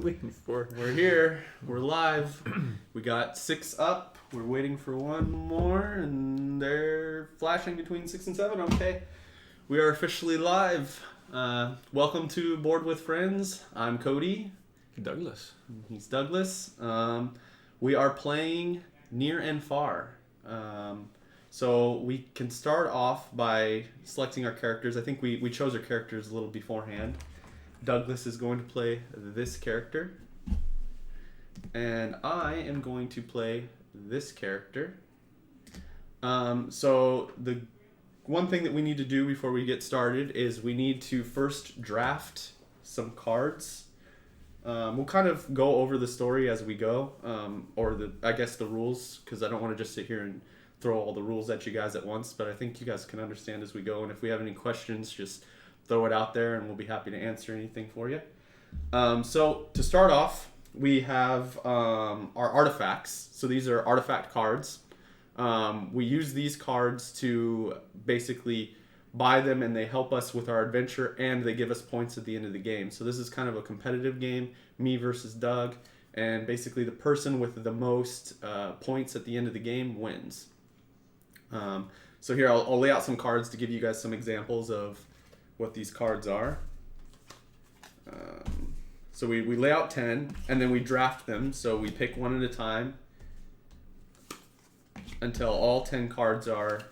Waiting for. We're here. We're live. We got 6 up. We're waiting for one more, and they're flashing between 6 and 7. Okay. We are officially live. Welcome to Board with Friends. I'm Cody. Douglas. He's Douglas. We are playing Near and Far. So we can start off by selecting our characters. I think we chose our characters a little beforehand. Douglas is going to play this character. And I am going to play this character. So the one thing that we need to do before we get started is we need to first draft some cards. We'll kind of go over the story as we go, or the rules, because I don't want to just sit here and throw all the rules at you guys at once, but I think you guys can understand as we go, and if we have any questions, just throw it out there and we'll be happy to answer anything for you. So to start off, we have our artifacts. So these are artifact cards. We use these cards to basically buy them, and they help us with our adventure, and they give us points at the end of the game. So this is kind of a competitive game, me versus Doug, and basically the person with the most points at the end of the game wins. So here I'll lay out some cards to give you guys some examples of what these cards are. So we lay out 10, and then we draft them. So we pick one at a time until all 10 cards are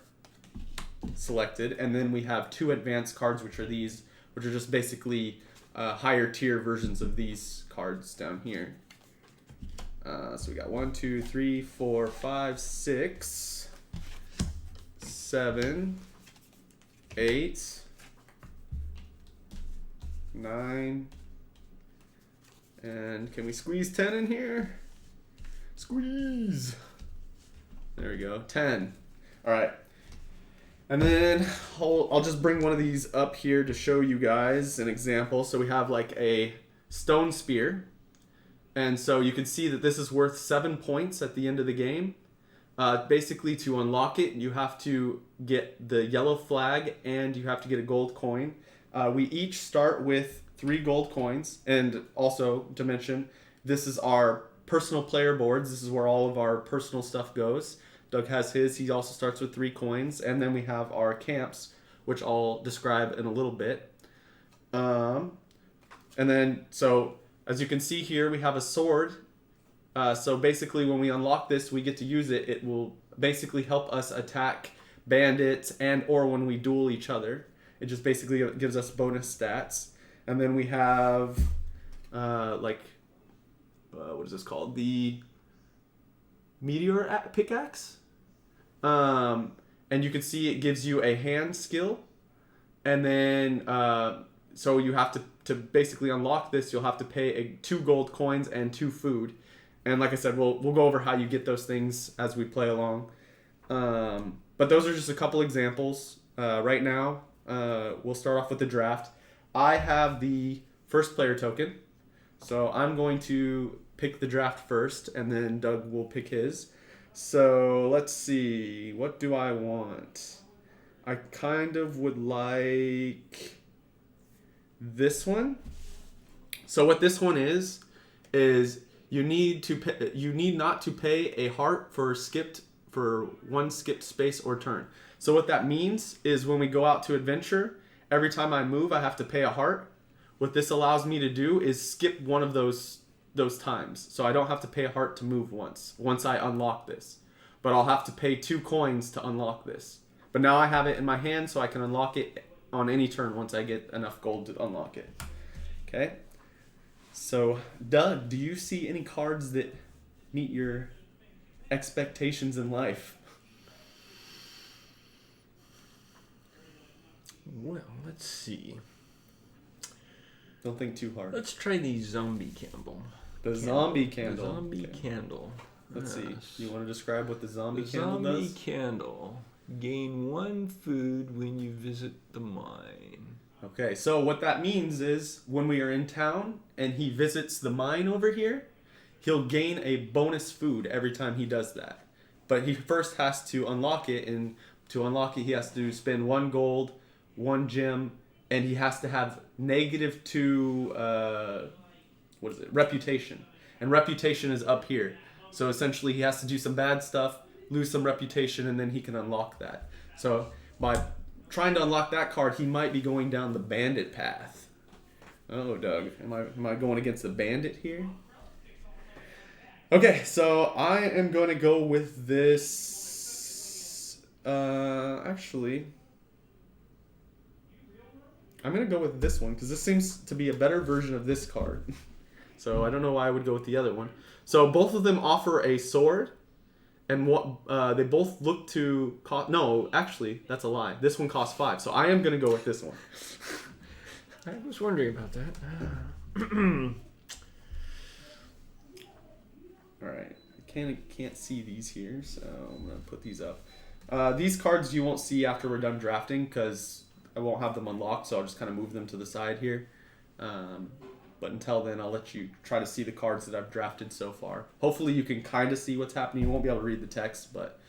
selected, and then we have 2 advanced cards, which are these, which are just basically higher tier versions of these cards down here. So we got 1, 2, 3, 4, 5, 6, 7, 8, 9, and can we squeeze 10 in here? Squeeze! There we go, 10. All right. And then I'll just bring one of these up here to show you guys an example. So we have like a stone spear. And so you can see that this is worth 7 points at the end of the game. Basically, to unlock it, you have to get the yellow flag and you have to get a gold coin. We each start with 3 gold coins. And also, to mention, this is our personal player boards. This is where all of our personal stuff goes. Doug has his. He also starts with 3 coins. And then we have our camps, which I'll describe in a little bit. And then, so as you can see here, we have a sword. So basically, when we unlock this, we get to use it. It will basically help us attack bandits and or when we duel each other. It just basically gives us bonus stats. And then we have, what is this called? The meteor pickaxe. And you can see it gives you a hand skill. And then, so you have to basically unlock this, you'll have to pay 2 gold coins and 2 food. And like I said, we'll go over how you get those things as we play along. But those are just a couple examples. Right now, we'll start off with the draft. I have the first player token. So I'm going to pick the draft first, and then Doug will pick his. So let's see. What do I want? I kind of would like this one. So what this one is you need not to pay a heart for one skipped space or turn. So what that means is when we go out to adventure, every time I move, I have to pay a heart. What this allows me to do is skip one of those times. So I don't have to pay a heart to move once I unlock this. But I'll have to pay 2 coins to unlock this. But now I have it in my hand, so I can unlock it on any turn once I get enough gold to unlock it. Okay? So, Doug, do you see any cards that meet your expectations in life? Well, let's see. Don't think too hard. Let's try the zombie candle. Zombie candle. The zombie candle. Let's see. You want to describe what the zombie the candle does? Zombie candle. Gain 1 food when you visit the mine. Okay, so what that means is when we are in town and he visits the mine over here, he'll gain a bonus food every time he does that. But he first has to unlock it, and to unlock it, he has to spend 1 gold, 1 gem, and he has to have -2 what is it? Reputation. And reputation is up here. So essentially he has to do some bad stuff, lose some reputation, and then he can unlock that. So by trying to unlock that card, he might be going down the bandit path. Oh, Doug, am I going against the bandit here? Okay, so I am going to go with this. Actually, I'm going to go with this one because this seems to be a better version of this card. So I don't know why I would go with the other one. So both of them offer a sword, and what they both look to cost. No, actually, that's a lie. This one costs 5, so I am going to go with this one. I was wondering about that. All right, I can't see these here, so I'm gonna put these up. These cards you won't see after we're done drafting because I won't have them unlocked, so I'll just kind of move them to the side here. But until then, I'll let you try to see the cards that I've drafted so far. Hopefully you can kind of see what's happening. You won't be able to read the text, but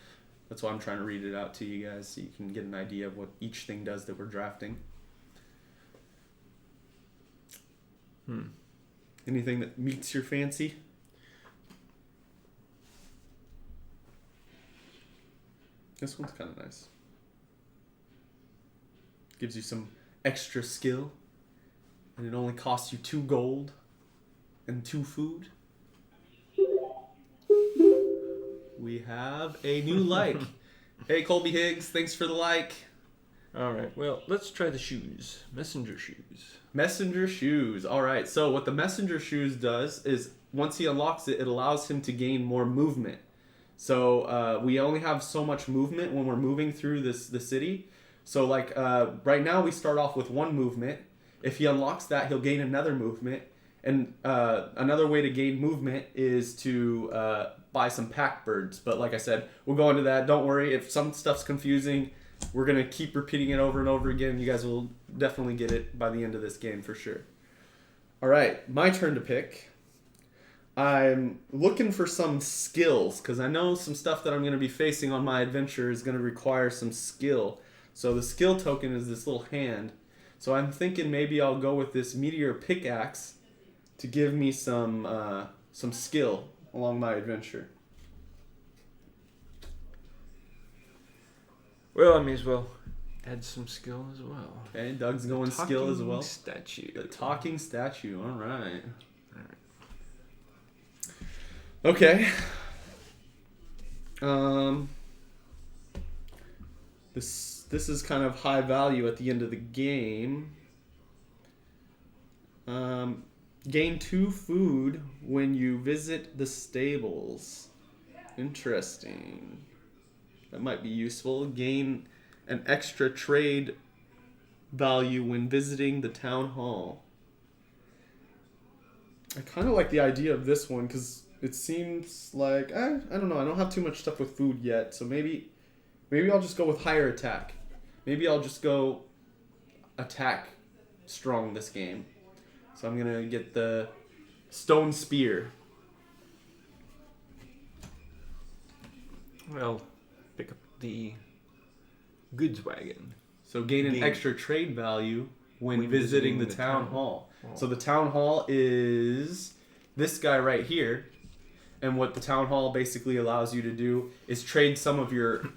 that's why I'm trying to read it out to you guys so you can get an idea of what each thing does that we're drafting. Anything that meets your fancy? This one's kind of nice. Gives you some extra skill. And it only costs you 2 gold and 2 food. We have a new like. Hey, Colby Higgs, thanks for the like. All right, well, let's try the shoes. Messenger shoes. Messenger shoes. All right, so what the messenger shoes does is once he unlocks it, it allows him to gain more movement. So we only have so much movement when we're moving through the city. So like right now we start off with 1 movement. If he unlocks that, he'll gain another movement. And another way to gain movement is to buy some pack birds. But like I said, we'll go into that. Don't worry. If some stuff's confusing, we're going to keep repeating it over and over again. You guys will definitely get it by the end of this game for sure. All right, my turn to pick. I'm looking for some skills because I know some stuff that I'm going to be facing on my adventure is going to require some skill. So the skill token is this little hand. So I'm thinking maybe I'll go with this meteor pickaxe to give me some skill along my adventure. Well, I may as well add some skill as well. Okay, Doug's going skill as well. Statue. The talking statue. All right. Okay. This is kind of high value at the end of the game. Gain 2 food when you visit the stables. Interesting. That might be useful. Gain an extra trade value when visiting the town hall. I kind of like the idea of this one because it seems like I don't know. I don't have too much stuff with food yet, so maybe I'll just go with higher attack. Maybe I'll just go attack strong this game. So I'm gonna get the stone spear. Well, pick up the goods wagon. So gain an extra trade value when visiting the town hall. So the town hall is this guy right here. And what the town hall basically allows you to do is trade some of your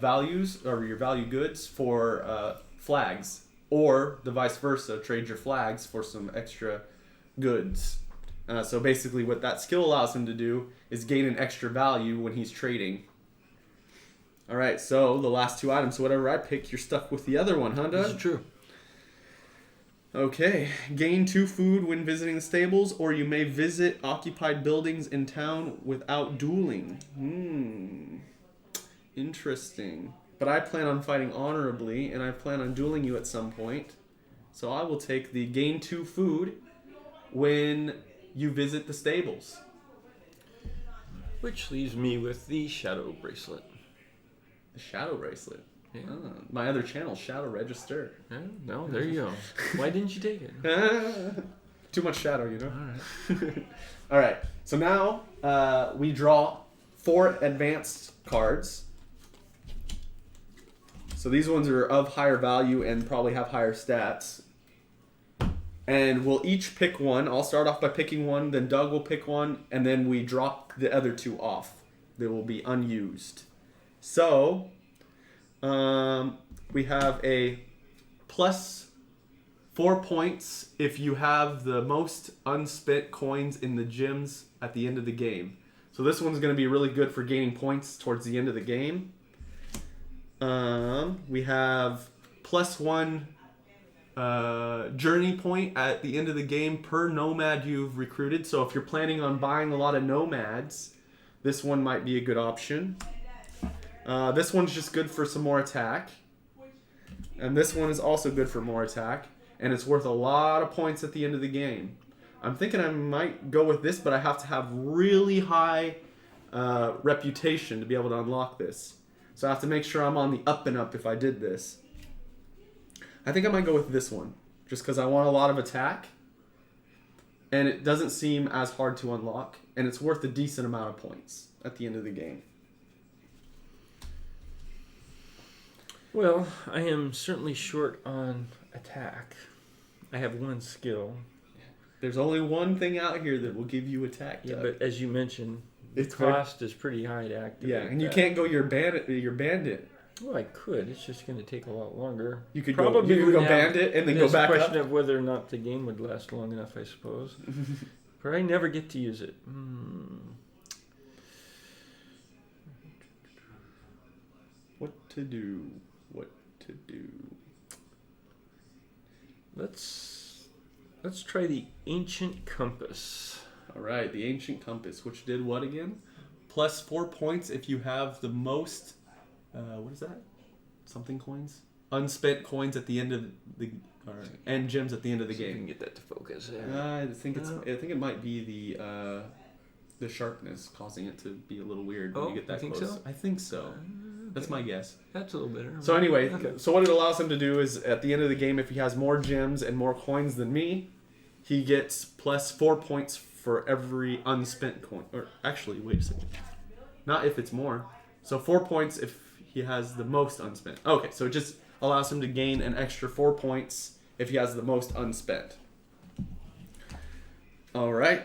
values or your value goods for flags. Or the vice versa, trade your flags for some extra goods. So basically what that skill allows him to do is gain an extra value when he's trading. All right, so the last 2 items. So whatever I pick, you're stuck with the other one, huh, Doug? This is true. Okay. Gain 2 food when visiting the stables, or you may visit occupied buildings in town without dueling. Interesting. But I plan on fighting honorably, and I plan on dueling you at some point. So I will take the gain 2 food when you visit the stables. Which leaves me with the shadow bracelet. The shadow bracelet. Yeah. My other channel, Shadow Register. Yeah, no, there you go. Why didn't you take it? Too much shadow, you know? All right. All right. So now we draw 4 advanced cards. So these ones are of higher value and probably have higher stats. And we'll each pick one. I'll start off by picking one, then Doug will pick one, and then we drop the other two off. They will be unused. So, we have a plus 4 points if you have the most unspent coins in the gyms at the end of the game. So this one's going to be really good for gaining points towards the end of the game. We have plus 1 journey point at the end of the game per nomad you've recruited. So if you're planning on buying a lot of nomads, this one might be a good option. This one's just good for some more attack. And this one is also good for more attack. And it's worth a lot of points at the end of the game. I'm thinking I might go with this, but I have to have really high reputation to be able to unlock this. So I have to make sure I'm on the up and up if I did this. I think I might go with this one, just because I want a lot of attack. And it doesn't seem as hard to unlock. And it's worth a decent amount of points at the end of the game. Well, I am certainly short on attack. I have 1 skill. There's only one thing out here that will give you attack. Yeah, Doug. but as you mentioned, the It's hard. cost is pretty high to activate. Yeah, and you that. can't go your bandit. Well, I could. It's just going to take a lot longer. You could Probably go wouldn't have bandit and then go this back up. question of whether or not the game would last long enough, I suppose. But I never get to use it. What to do? What to do? Let's try the ancient compass. All right, the ancient compass, which did what again? Plus 4 points if you have the most. What is that? Something coins? Unspent coins at the end of the and gems at the end of the See if we game. can get that to focus. I think it might be the sharpness causing it to be a little weird when Oh, you get that you think close. so? I think so. That's my guess. That's a little better. So anyway, Okay. so what it allows him to do is at the end of the game, if he has more gems and more coins than me, he gets plus 4 points for every unspent coin. Or actually, wait a second. Not if it's more. So 4 points if he has the most unspent. Okay, so it just allows him to gain an extra 4 points if he has the most unspent. All right,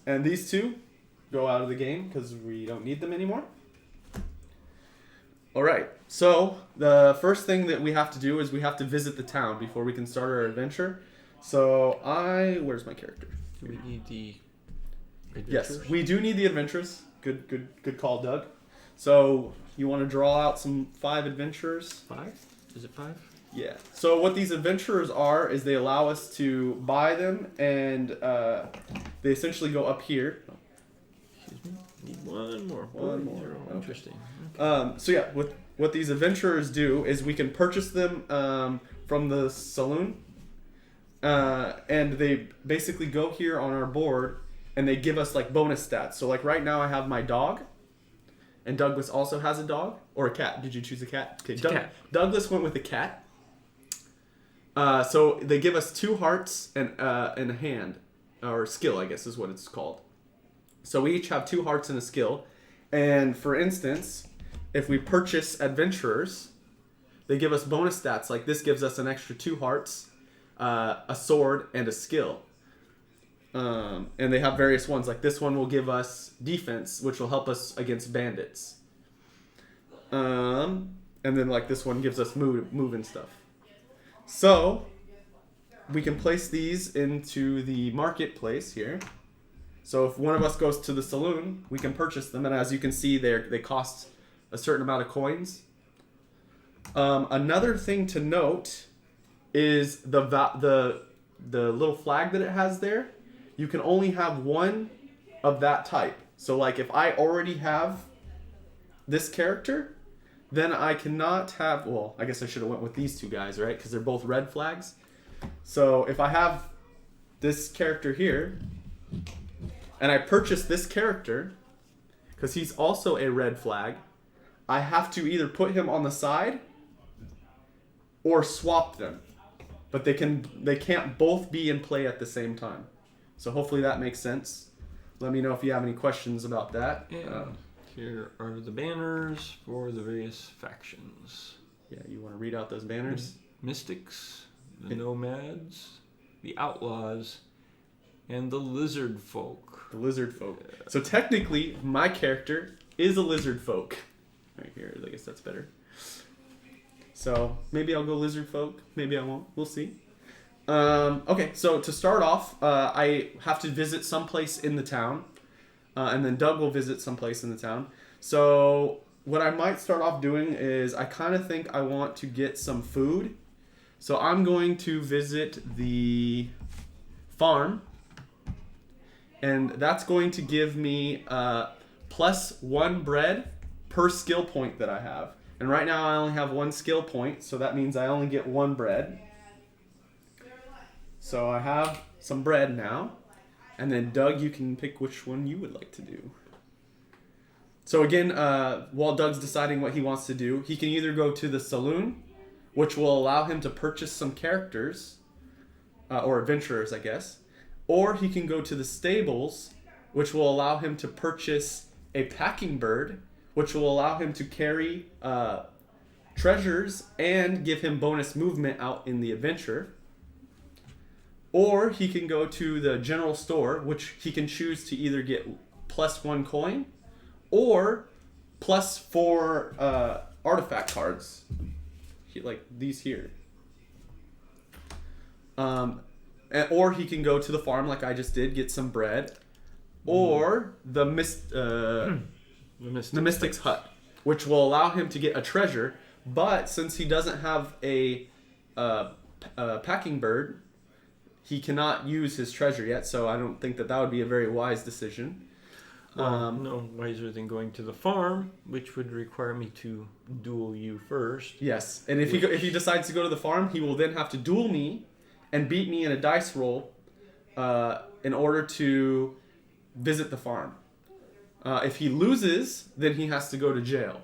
and these two go out of the game because we don't need them anymore. All right, so the first thing that we have to do is we have to visit the town before we can start our adventure. So where's my character? Do we need the Yes, adventures? we do need the adventurers. Good call, Doug. So you want to draw out some 5 adventurers? 5? Is it 5? Yeah. So what these adventurers are is they allow us to buy them, and they essentially go up here. Excuse me. Need one more. One more. Zero. Okay. Interesting. So yeah, what these adventurers do is we can purchase them from the saloon, and they basically go here on our board, and they give us like bonus stats. So like right now I have my dog, and Douglas also has a dog or a cat. Did you choose a cat? Okay, It's a cat. Douglas went with a cat. So they give us 2 hearts and a hand, or skill, I guess is what it's called. So we each have 2 hearts and a skill. And for instance, if we purchase adventurers, they give us bonus stats. Like this gives us an extra 2 hearts, a sword, and a skill. And they have various ones. Like this one will give us defense, which will help us against bandits. And then like this one gives us move and stuff. So we can place these into the marketplace here. So if one of us goes to the saloon, we can purchase them, and as you can see, they cost a certain amount of coins. Another thing to note is the little flag that it has there. You can only have one of that type. So like if I already have this character, then I cannot have. Well, I guess I should have went with these 2 guys, right? Because they're both red flags. So if I have this character here, and I purchase this character, because he's also a red flag, I have to either put him on the side or swap them. But they can't both be in play at the same time. So hopefully that makes sense. Let me know if you have any questions about that. And here are the banners for the various factions. Yeah, you want to read out those banners? Mystics, the Nomads, the outlaws, and the lizard folk. The lizard folk. So technically, my character is a lizard folk. Right here, I guess that's better. So maybe I'll go lizard folk. Maybe I won't. We'll see. Okay, so to start off, I have to visit someplace in the town. And then Doug will visit someplace in the town. So what I might start off doing is I kind of think I want to get some food. So I'm going to visit the farm. And that's going to give me +1 bread per skill point that I have. And right now I only have 1 skill point, so that means I only get 1 bread. So I have some bread now. And then Doug, you can pick which one you would like to do. So again, while Doug's deciding what he wants to do, he can either go to the saloon, which will allow him to purchase some characters, or adventurers, I guess. Or he can go to the stables, which will allow him to purchase a packing bird, which will allow him to carry treasures and give him bonus movement out in the adventure. Or he can go to the general store, which he can choose to either get +1 coin or +4 artifact cards, like these here. Or he can go to the farm, like I just did, get some bread, or the Mystic's Hut, which will allow him to get a treasure. But since he doesn't have a packing bird, he cannot use his treasure yet, so I don't think that would be a very wise decision. No wiser than going to the farm, which would require me to duel you first. Yes, and if he decides to go to the farm, he will then have to duel me and beat me in a dice roll in order to visit the farm. If he loses, then he has to go to jail,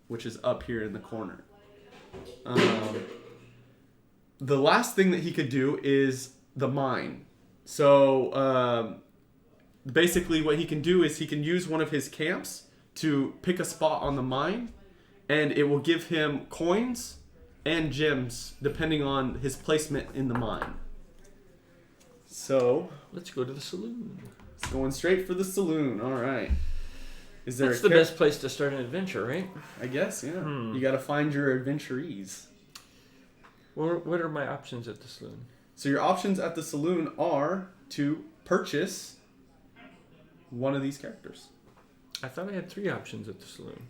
which is up here in the corner. The last thing that he could do is the mine. So basically what he can do is he can use one of his camps to pick a spot on the mine, and it will give him coins and gems depending on his placement in the mine. So let's go to the saloon. It's going straight for the saloon. All right. Is there That's the best place to start an adventure, right? I guess, yeah. You got to find your adventurees. What are my options at the saloon? So your options at the saloon are to purchase one of these characters. I thought I had 3 options at the saloon.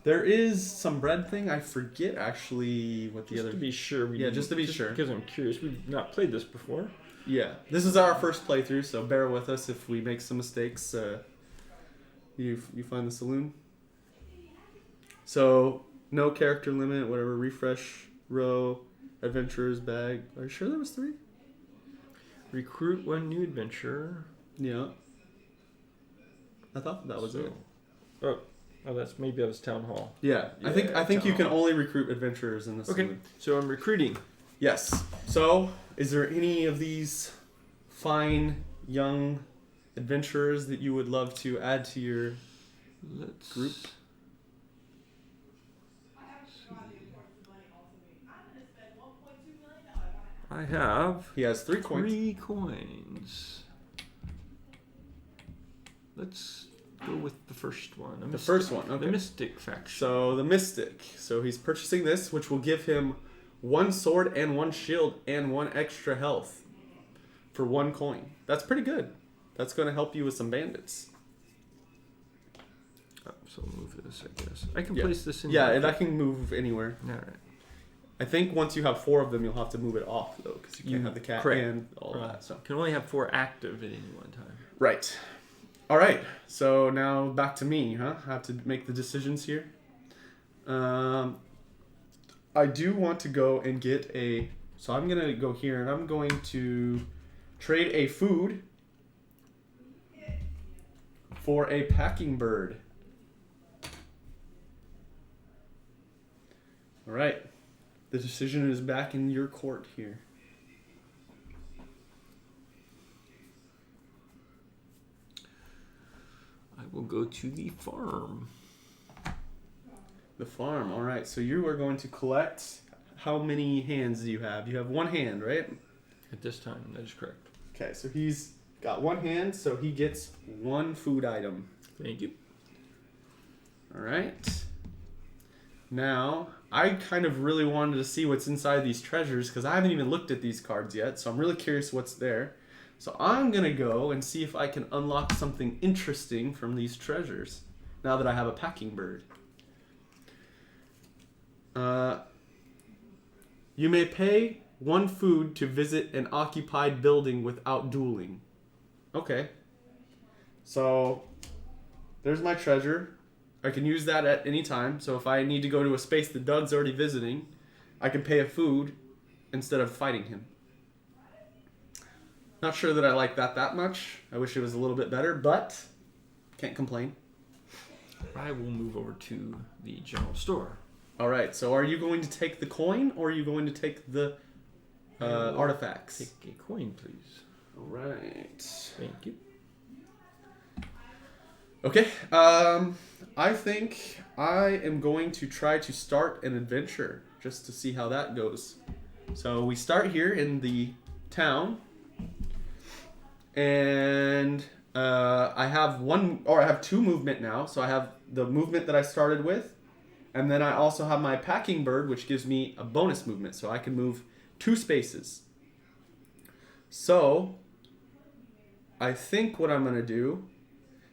There is some bread thing. I forget actually what the other. Just to be sure. Just to be sure. Because I'm curious. We've not played this before. Yeah, this is our first playthrough, so bear with us if we make some mistakes. You find the saloon. So no character limit. Whatever. Refresh row. Adventurer's bag. Are you sure there was 3? Recruit 1 new adventurer. Yeah. I thought that was it. Oh, that was town hall. Yeah, I think you can only recruit adventurers in this. Okay, so I'm recruiting. Yes. So, is there any of these fine young adventurers that you would love to add to your group? I have. He has 3 coins. 3 coins. Let's go with the first one. First one, okay. The Mystic faction. So the Mystic. So he's purchasing this, which will give him 1 sword and 1 shield and 1 extra health for 1 coin. That's pretty good. That's going to help you with some bandits. So I'll move this, I guess. I can place this in. Yeah, and I can move anywhere. All right. I think once you have 4 of them, you'll have to move it off though, because you can't have the cat and all that. So can only have 4 active at any one time. Right. All right. So now back to me, huh? I have to make the decisions here. I do want to go and get a. So I'm gonna go here, and I'm going to trade a food for a packing bird. All right. The decision is back in your court here. I will go to the farm. The farm. All right. So you are going to collect how many hands do you have? You have one hand, right? At this time, that is correct. Okay, so he's got one hand, so he gets one food item. Thank you. All right. Now, I kind of really wanted to see what's inside these treasures because I haven't even looked at these cards yet, so I'm really curious what's there. So I'm going to go and see if I can unlock something interesting from these treasures now that I have a packing bird. You may pay one food to visit an occupied building without dueling. Okay. So there's my treasure. I can use that at any time. So if I need to go to a space that Doug's already visiting, I can pay a food instead of fighting him. Not sure that I like that much. I wish it was a little bit better, but can't complain. I will move over to the general store. All right. So are you going to take the coin or are you going to take the artifacts? Take a coin, please. All right. Thank you. Okay. I think I am going to try to start an adventure just to see how that goes. So we start here in the town, and I have two movement now. So I have the movement that I started with, and then I also have my packing bird, which gives me a bonus movement, so I can move 2 spaces. So I think what I'm gonna do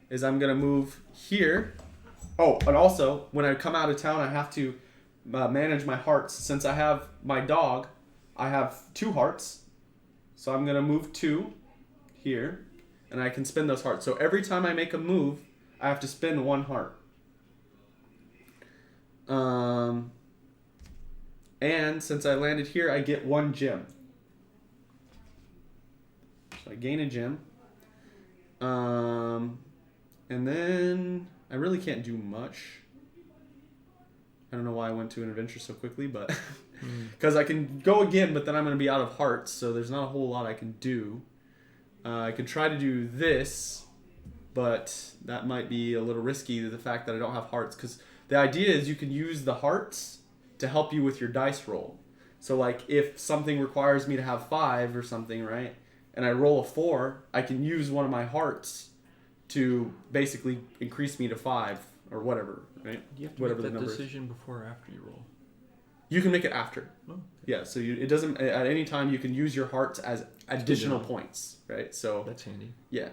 is I'm gonna move here. Oh, and also, when I come out of town, I have to manage my hearts. Since I have my dog, I have 2 hearts. So I'm going to move 2 here, and I can spend those hearts. So every time I make a move, I have to spend 1 heart. And since I landed here, I get 1 gem. So I gain a gem. And then I really can't do much. I don't know why I went to an adventure so quickly, but because I can go again, but then I'm going to be out of hearts, so there's not a whole lot I can do. I could try to do this, but that might be a little risky to the fact that I don't have hearts, because the idea is you can use the hearts to help you with your dice roll. So like if something requires me to have 5 or something, right, and I roll a 4, I can use one of my hearts to basically increase me to 5 or whatever, right? Do you have to Whatever make the that number is. decision before or after you roll? You can make it after. Oh, okay. Yeah, so it doesn't, at any time you can use your hearts as additional points, right? So That's handy. yeah.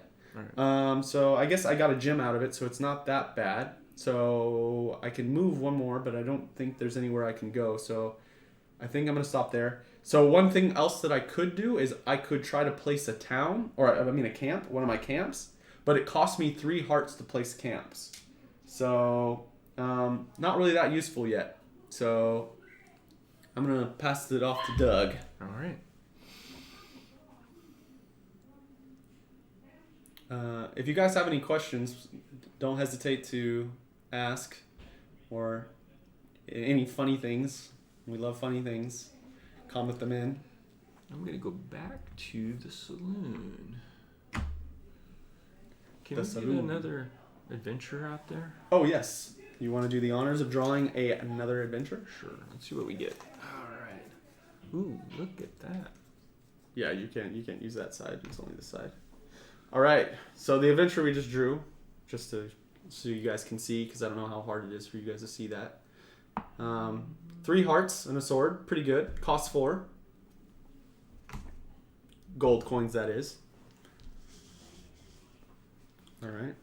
All right. So I guess I got a gem out of it, so it's not that bad. So I can move 1 more, but I don't think there's anywhere I can go. So I think I'm going to stop there. So one thing else that I could do is I could try to place a town, or I mean a camp, one of my camps, but it cost me 3 hearts to place camps. So not really that useful yet. So I'm going to pass it off to Doug. All right. If you guys have any questions, don't hesitate to ask, or any funny things. We love funny things. Comment them in. I'm going to go back to the saloon. Can The we saloon. get another adventure out there? Oh yes, you want to do the honors of drawing another adventure? Sure. Let's see what we get. All right. Ooh, look at that. Yeah, you can't use that side. It's only this side. All right. So the adventure we just drew, just so you guys can see, because I don't know how hard it is for you guys to see that. 3 hearts and a sword, pretty good. Costs 4 gold coins, that is. All right.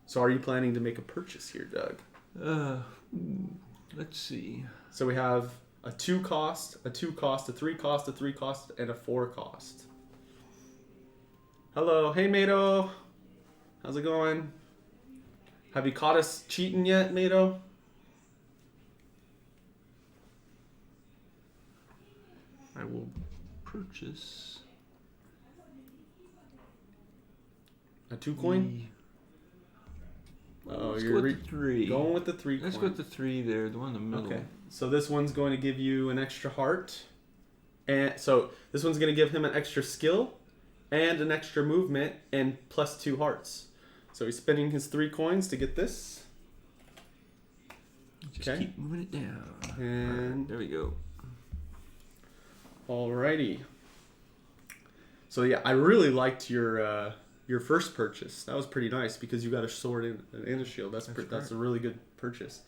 So are you planning to make a purchase here, Doug? Let's see. So we have a 2 cost, a 2 cost, a 3 cost, a 3 cost, and a 4 cost. Hello, hey Mato. How's it going? Have you caught us cheating yet, Mato? I will purchase A 2 coin? Let's you're go with the 3. going with the 3 Let's coin. go with the 3 there, the one in the middle. Okay. So this one's going to give you an extra heart. And so this one's going to give him an extra skill and an extra movement and plus 2 hearts. So he's spending his 3 coins to get this. Just Okay. keep moving it down. And There we go. alrighty. So yeah, I really liked your first purchase. That was pretty nice because you got a sword and a shield. That's a really good purchase.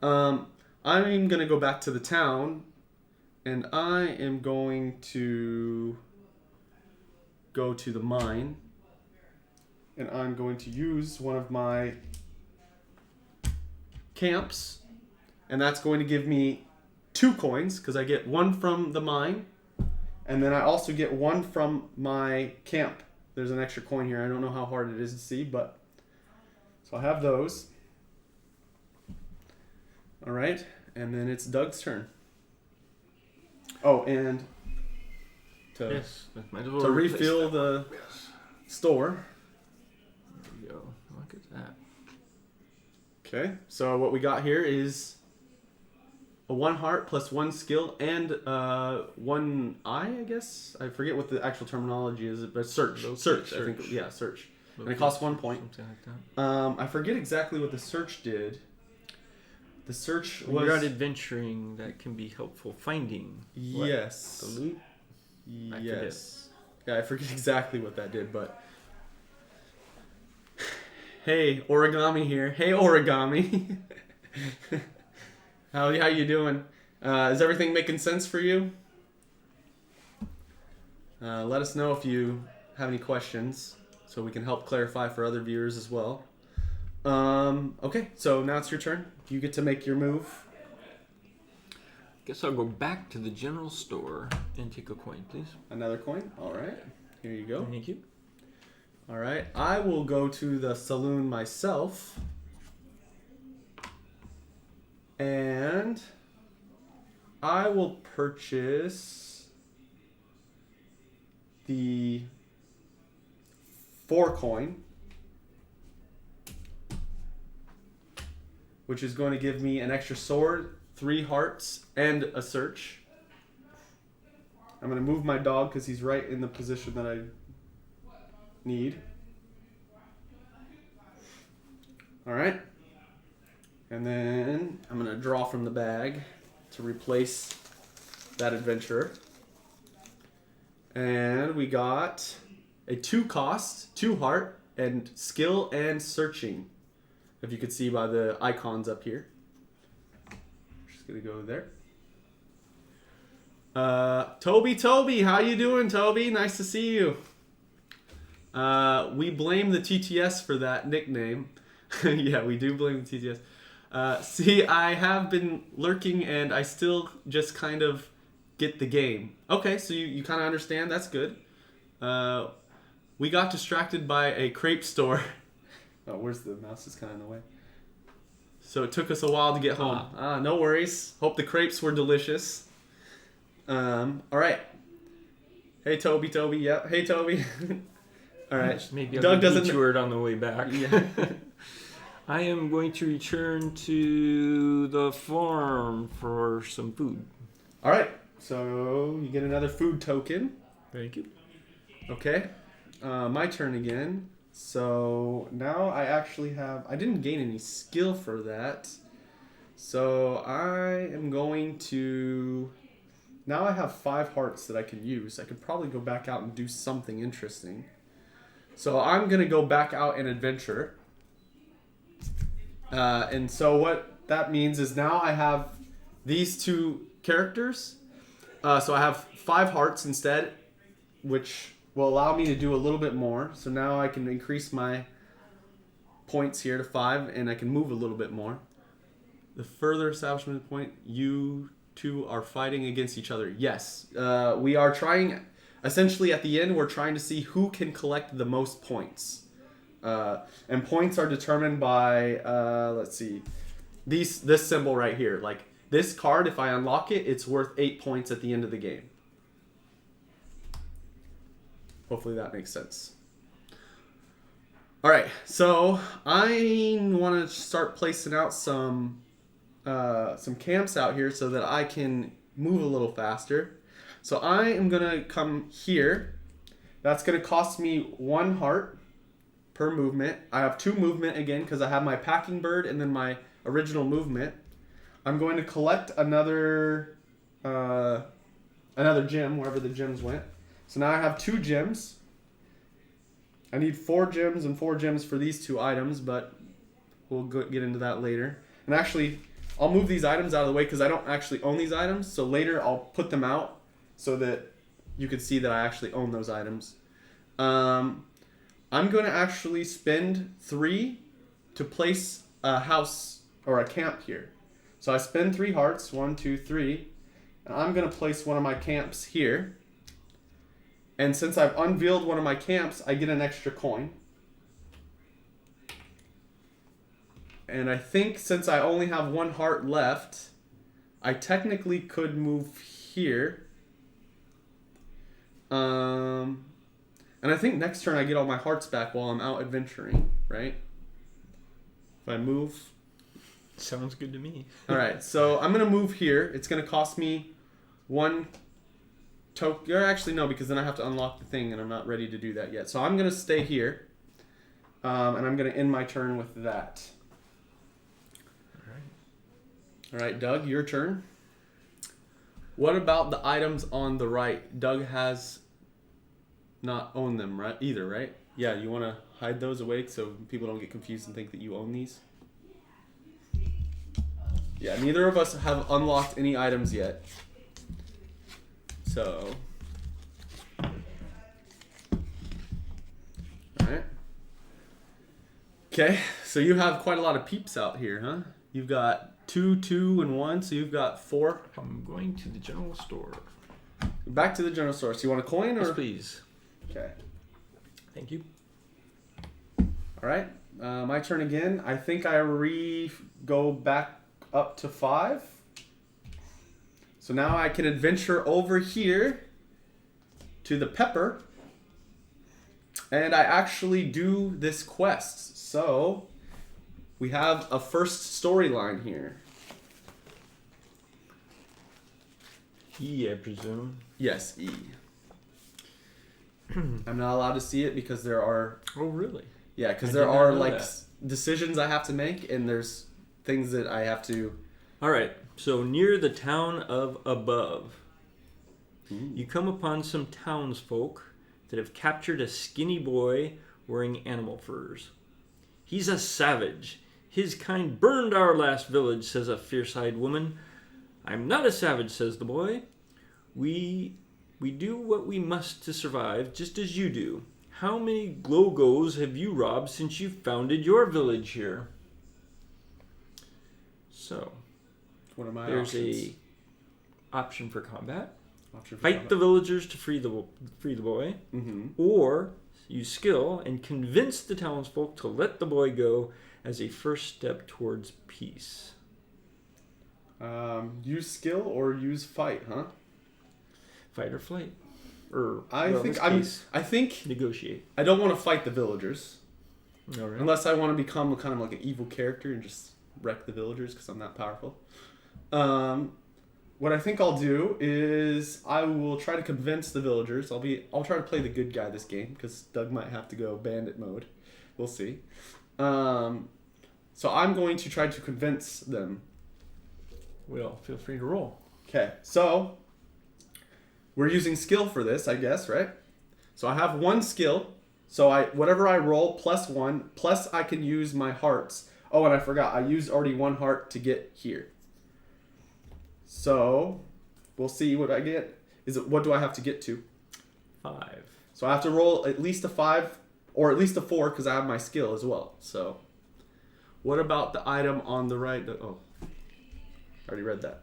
I'm gonna go back to the town, and I am going to go to the mine, and I'm going to use one of my camps, and that's going to give me 2 coins because I get 1 from the mine, and then I also get 1 from my camp. There's an extra coin here. I don't know how hard it is to see, but so I have those. All right, and then it's Doug's turn. Oh, and to Yes, that might as well to replace refill that. the Yes. store. There we go. Look at that. Okay, so what we got here is a 1 heart plus 1 skill and 1 eye, I guess. I forget what the actual terminology is, but search. Locate I think. search. Yeah, search. And it Locate costs 1 point. Something like that. I forget exactly what the search did. The search When was you're out adventuring, that can be helpful finding. what? yes. The loot. I Yes. Yeah, I forget exactly what that did, but hey, origami here. Hey, origami. How you doing? Is everything making sense for you? Let us know if you have any questions, so we can help clarify for other viewers as well. Okay, so now it's your turn. You get to make your move. Guess I'll go back to the general store and take a coin, please. Another coin. All right. Here you go. Thank you. All right. I will go to the saloon myself. And I will purchase the 4 coin, which is going to give me an extra sword, 3 hearts, and a search. I'm going to move my dog because he's right in the position that I need. All right. And then I'm going to draw from the bag to replace that adventurer. And we got a 2 cost, 2 heart, and skill and searching. If you could see by the icons up here. Just going to go there. Toby, how you doing, Toby? Nice to see you. We blame the TTS for that nickname. Yeah, we do blame the TTS. See, I have been lurking and I still just kind of get the game. Okay, so you kind of understand. That's good. We got distracted by a crepe store. Oh, where's the mouse? Is kind of in the way. So it took us a while to get home. No worries. Hope the crepes were delicious. All right. Hey, Toby. Yep. Hey, Toby. All right. Maybe I'll Doug get doesn't. detoured on the way back. Yeah. I am going to return to the farm for some food. All right. So you get another food token. Thank you. Okay. My turn again. So now I actually have. I didn't gain any skill for that. So I am going to. Now I have 5 hearts that I can use. I could probably go back out and do something interesting. So I'm going to go back out and adventure. And so what that means is now I have these 2 characters. So I have 5 hearts instead, which will allow me to do a little bit more. So now I can increase my points here to 5, and I can move a little bit more. The further establishment point, you 2 are fighting against each other. Yes, we are trying. Essentially, at the end, we're trying to see who can collect the most points. And points are determined by, let's see, this symbol right here. Like this card, if I unlock it, it's worth 8 points at the end of the game. Hopefully that makes sense. All right, so I want to start placing out some camps out here so that I can move a little faster. So I am gonna come here. That's gonna cost me 1 heart per movement. I have 2 movement again because I have my packing bird and then my original movement. I'm going to collect another gem wherever the gems went. So now I have 2 gems. I need 4 gems and 4 gems for these 2 items, but we'll get into that later. And actually, I'll move these items out of the way because I don't actually own these items. So later I'll put them out so that you can see that I actually own those items. I'm going to actually spend 3 to place a house or a camp here. So I spend 3 hearts, 1, 2, 3, and I'm going to place one of my camps here. And since I've unveiled one of my camps, I get an extra coin. And I think since I only have 1 heart left, I technically could move here. And I think next turn I get all my hearts back while I'm out adventuring, right? If I move. Sounds good to me. All right, so I'm going to move here. It's going to cost me 1 token. Or actually, no, because then I have to unlock the thing, and I'm not ready to do that yet. So I'm going to stay here, and I'm going to end my turn with that. All right, Doug, your turn. What about the items on the right? Doug has not owned them, right? Either, right? Yeah, you want to hide those away so people don't get confused and think that you own these? Yeah, neither of us have unlocked any items yet. So. Alright. Okay, so you have quite a lot of peeps out here, huh? You've got 2, 2, and 1, so you've got 4. I'm going to the general store. Back to the general store. So you want a coin or? Yes, please. Okay. Thank you. Alright, my turn again. I think I go back up to 5. So now I can adventure over here to the pepper. And I actually do this quest. So we have a first storyline here. E, I presume. Yes, E. I'm not allowed to see it because there are... Oh, really? Yeah, because I there did not are know like that. decisions I have to make, and there's things that I have to... All right. So near the town of Above, you come upon some townsfolk that have captured a skinny boy wearing animal furs. He's a savage. His kind burned our last village, says a fierce-eyed woman. I'm not a savage, says the boy. We do what we must to survive, just as you do. How many Glogos have you robbed since you founded your village here? So, What are my there's options? a option for combat. Option for Fight combat. the villagers to free the boy, Mm-hmm. or use skill and convince the townsfolk to let the boy go as a first step towards peace. Use skill or use fight, huh? Fight or flight, or I well, in think this I'm. case, I think negotiate. I don't want to fight the villagers All right. unless I want to become kind of like an evil character and just wreck the villagers because I'm that powerful. What I think I'll do is I will try to convince the villagers. I'll try to play the good guy this game because Doug might have to go bandit mode. We'll see. So I'm going to try to convince them. Well, feel free to roll. Okay, so we're using skill for this, I guess, right? So I have 1 skill. So whatever I roll +1, plus I can use my hearts. Oh, and I forgot. I used already 1 heart to get here. So we'll see what I get. What do I have to get to? 5. So I have to roll at least a 5 or at least a 4 because I have my skill as well. So what about the item on the right? Oh, I already read that.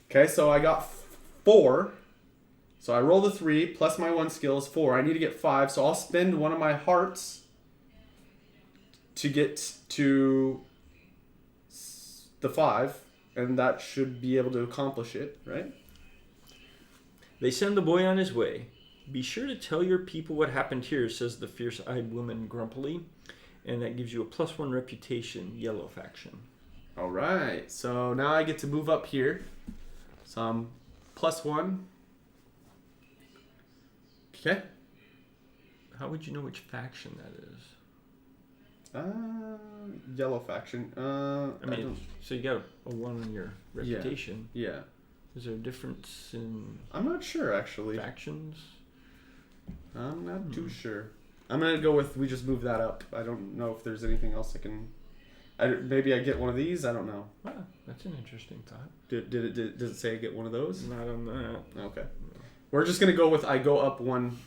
Okay, so I got 4. So I roll the 3 plus my 1 skill is 4. I need to get 5, so I'll spend one of my hearts to get to the 5, and that should be able to accomplish it, right? They send the boy on his way. Be sure to tell your people what happened here, says the fierce-eyed woman grumpily, and that gives you a +1 reputation, yellow faction. All right, so now I get to move up here. So I'm +1. Okay. How would you know which faction that is? Yellow faction. I mean, so you got a 1 on your reputation. Yeah. Is there a difference in I'm not sure, actually. factions? I'm not too sure. I'm going to go with we just move that up. I don't know if there's anything else I can... maybe I get one of these? I don't know. Wow, that's an interesting thought. Does it say I get one of those? Not on that. Okay. We're just going to go with I go up 1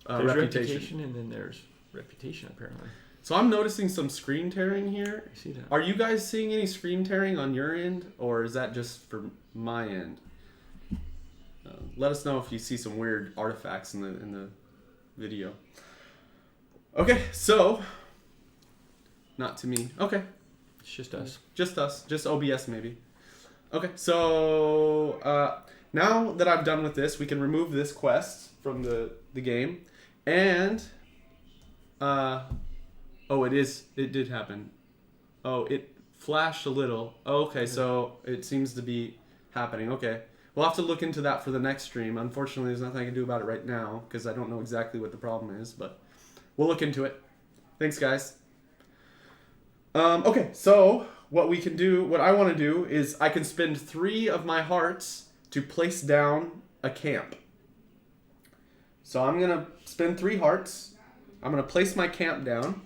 there's reputation and then there's reputation, apparently. So I'm noticing some screen tearing here. I see that. Are you guys seeing any screen tearing on your end, or is that just for my end? Let us know if you see some weird artifacts in the video. Okay, so not to me. Okay, It's just us. just us, just OBS maybe. Okay, so now that I've done with this, we can remove this quest from the game, and oh, it did happen. Oh, it flashed a little. Oh, okay, so it seems to be happening. Okay. We'll have to look into that for the next stream. Unfortunately, there's nothing I can do about it right now because I don't know exactly what the problem is, but we'll look into it. Thanks, guys. Okay, so what I want to do is I can spend 3 of my hearts to place down a camp. So I'm going to spend 3 hearts. I'm going to place my camp down.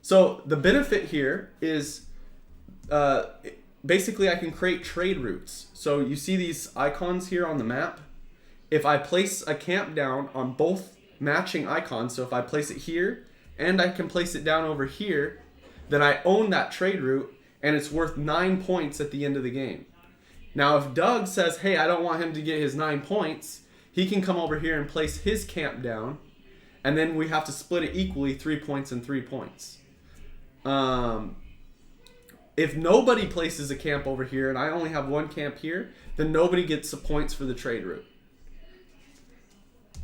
So the benefit here is basically I can create trade routes. So you see these icons here on the map. If I place a camp down on both matching icons, so if I place it here and I can place it down over here, then I own that trade route and it's worth 9 points at the end of the game. Now if Doug says, hey, I don't want him to get his 9 points, he can come over here and place his camp down, and then we have to split it equally, 3 points and 3 points. If nobody places a camp over here and I only have 1 camp here, then nobody gets the points for the trade route.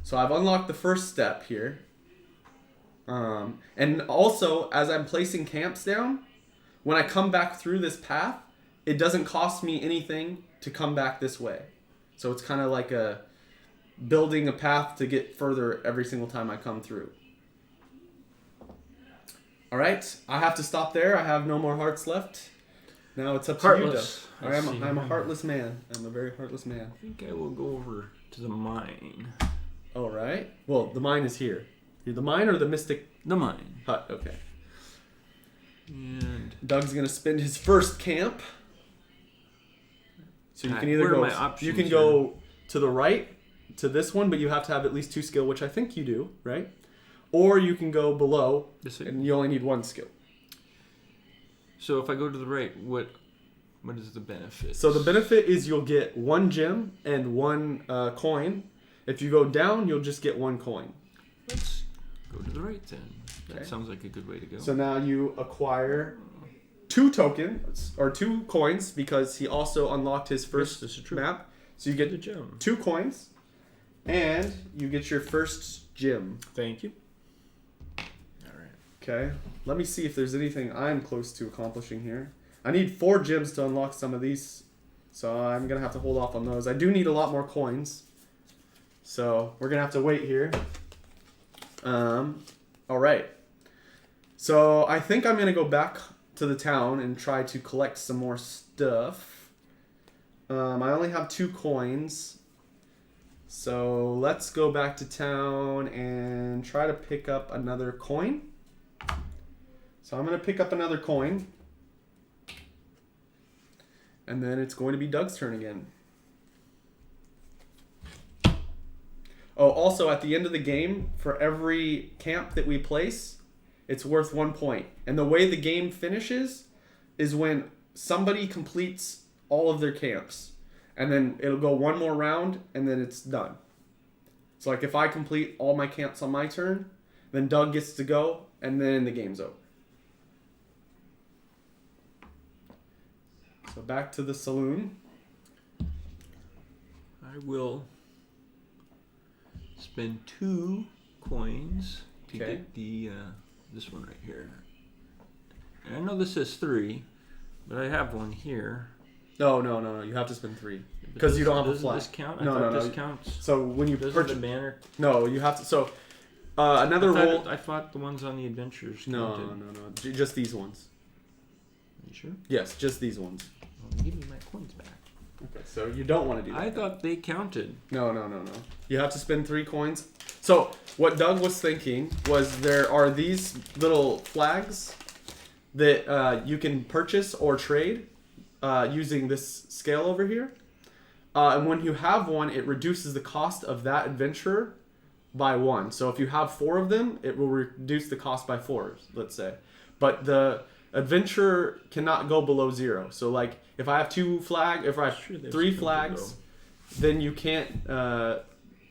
So I've unlocked the first step here. And also, as I'm placing camps down, when I come back through this path, it doesn't cost me anything to come back this way. So it's kind of like building a path to get further every single time I come through. All right, I have to stop there. I have no more hearts left. Now it's up to you, Doug. I'm a heartless man. I'm a very heartless man. I think I will go over to the mine. All right. Well, the mine is here. You're the mine or the mystic The mine. hut? Okay. And Doug's gonna spend his first camp. So you can either what are go. my options You can here? go to the right to this one, but you have to have at least 2 skill, which I think you do, right? Or you can go below, and you only need 1 skill. So if I go to the right, what is the benefit? So the benefit is you'll get 1 gem and 1 coin. If you go down, you'll just get 1 coin. Let's go to the right then. That Okay. sounds like a good way to go. So now you acquire 2 tokens, or 2 coins, because he also unlocked his first this is true. map. So you get the gem. 2 coins, and you get your first gem. Thank you. All right. Okay, let me see if there's anything I'm close to accomplishing here. I need 4 gems to unlock some of these, so I'm going to have to hold off on those. I do need a lot more coins, so we're going to have to wait here. All right. So I think I'm going to go back to the town and try to collect some more stuff. I only have 2 coins. So let's go back to town and try to pick up another coin. So I'm going to pick up another coin. And then it's going to be Doug's turn again. Oh, also at the end of the game, for every camp that we place, it's worth 1 point. And the way the game finishes is when somebody completes all of their camps. And then it'll go 1 more round, and then it's done. So like if I complete all my camps on my turn, then Doug gets to go, and then the game's over. So back to the saloon. I will spend 2 coins to Okay. get the this one right here. And I know this says 3, but I have one here. No. You have to spend 3 because you don't have a Doesn't flag. this count? I No, thought no. this counts. So when you Doesn't purchase, the banner? no, you have to. So Another roll. I thought the ones on the adventures. No. Just these ones. Are you sure? Yes, just these ones. Well, give me my coins back. Okay, so you don't want to do that. I thought they counted. No. You have to spend 3 coins. So what Doug was thinking was there are these little flags that you can purchase or trade using this scale over here. And when you have one, it reduces the cost of that adventurer by 1. So if you have 4 of them, it will reduce the cost by 4, let's say. But the adventurer cannot go below 0. So like if I have 3 flags, then you can't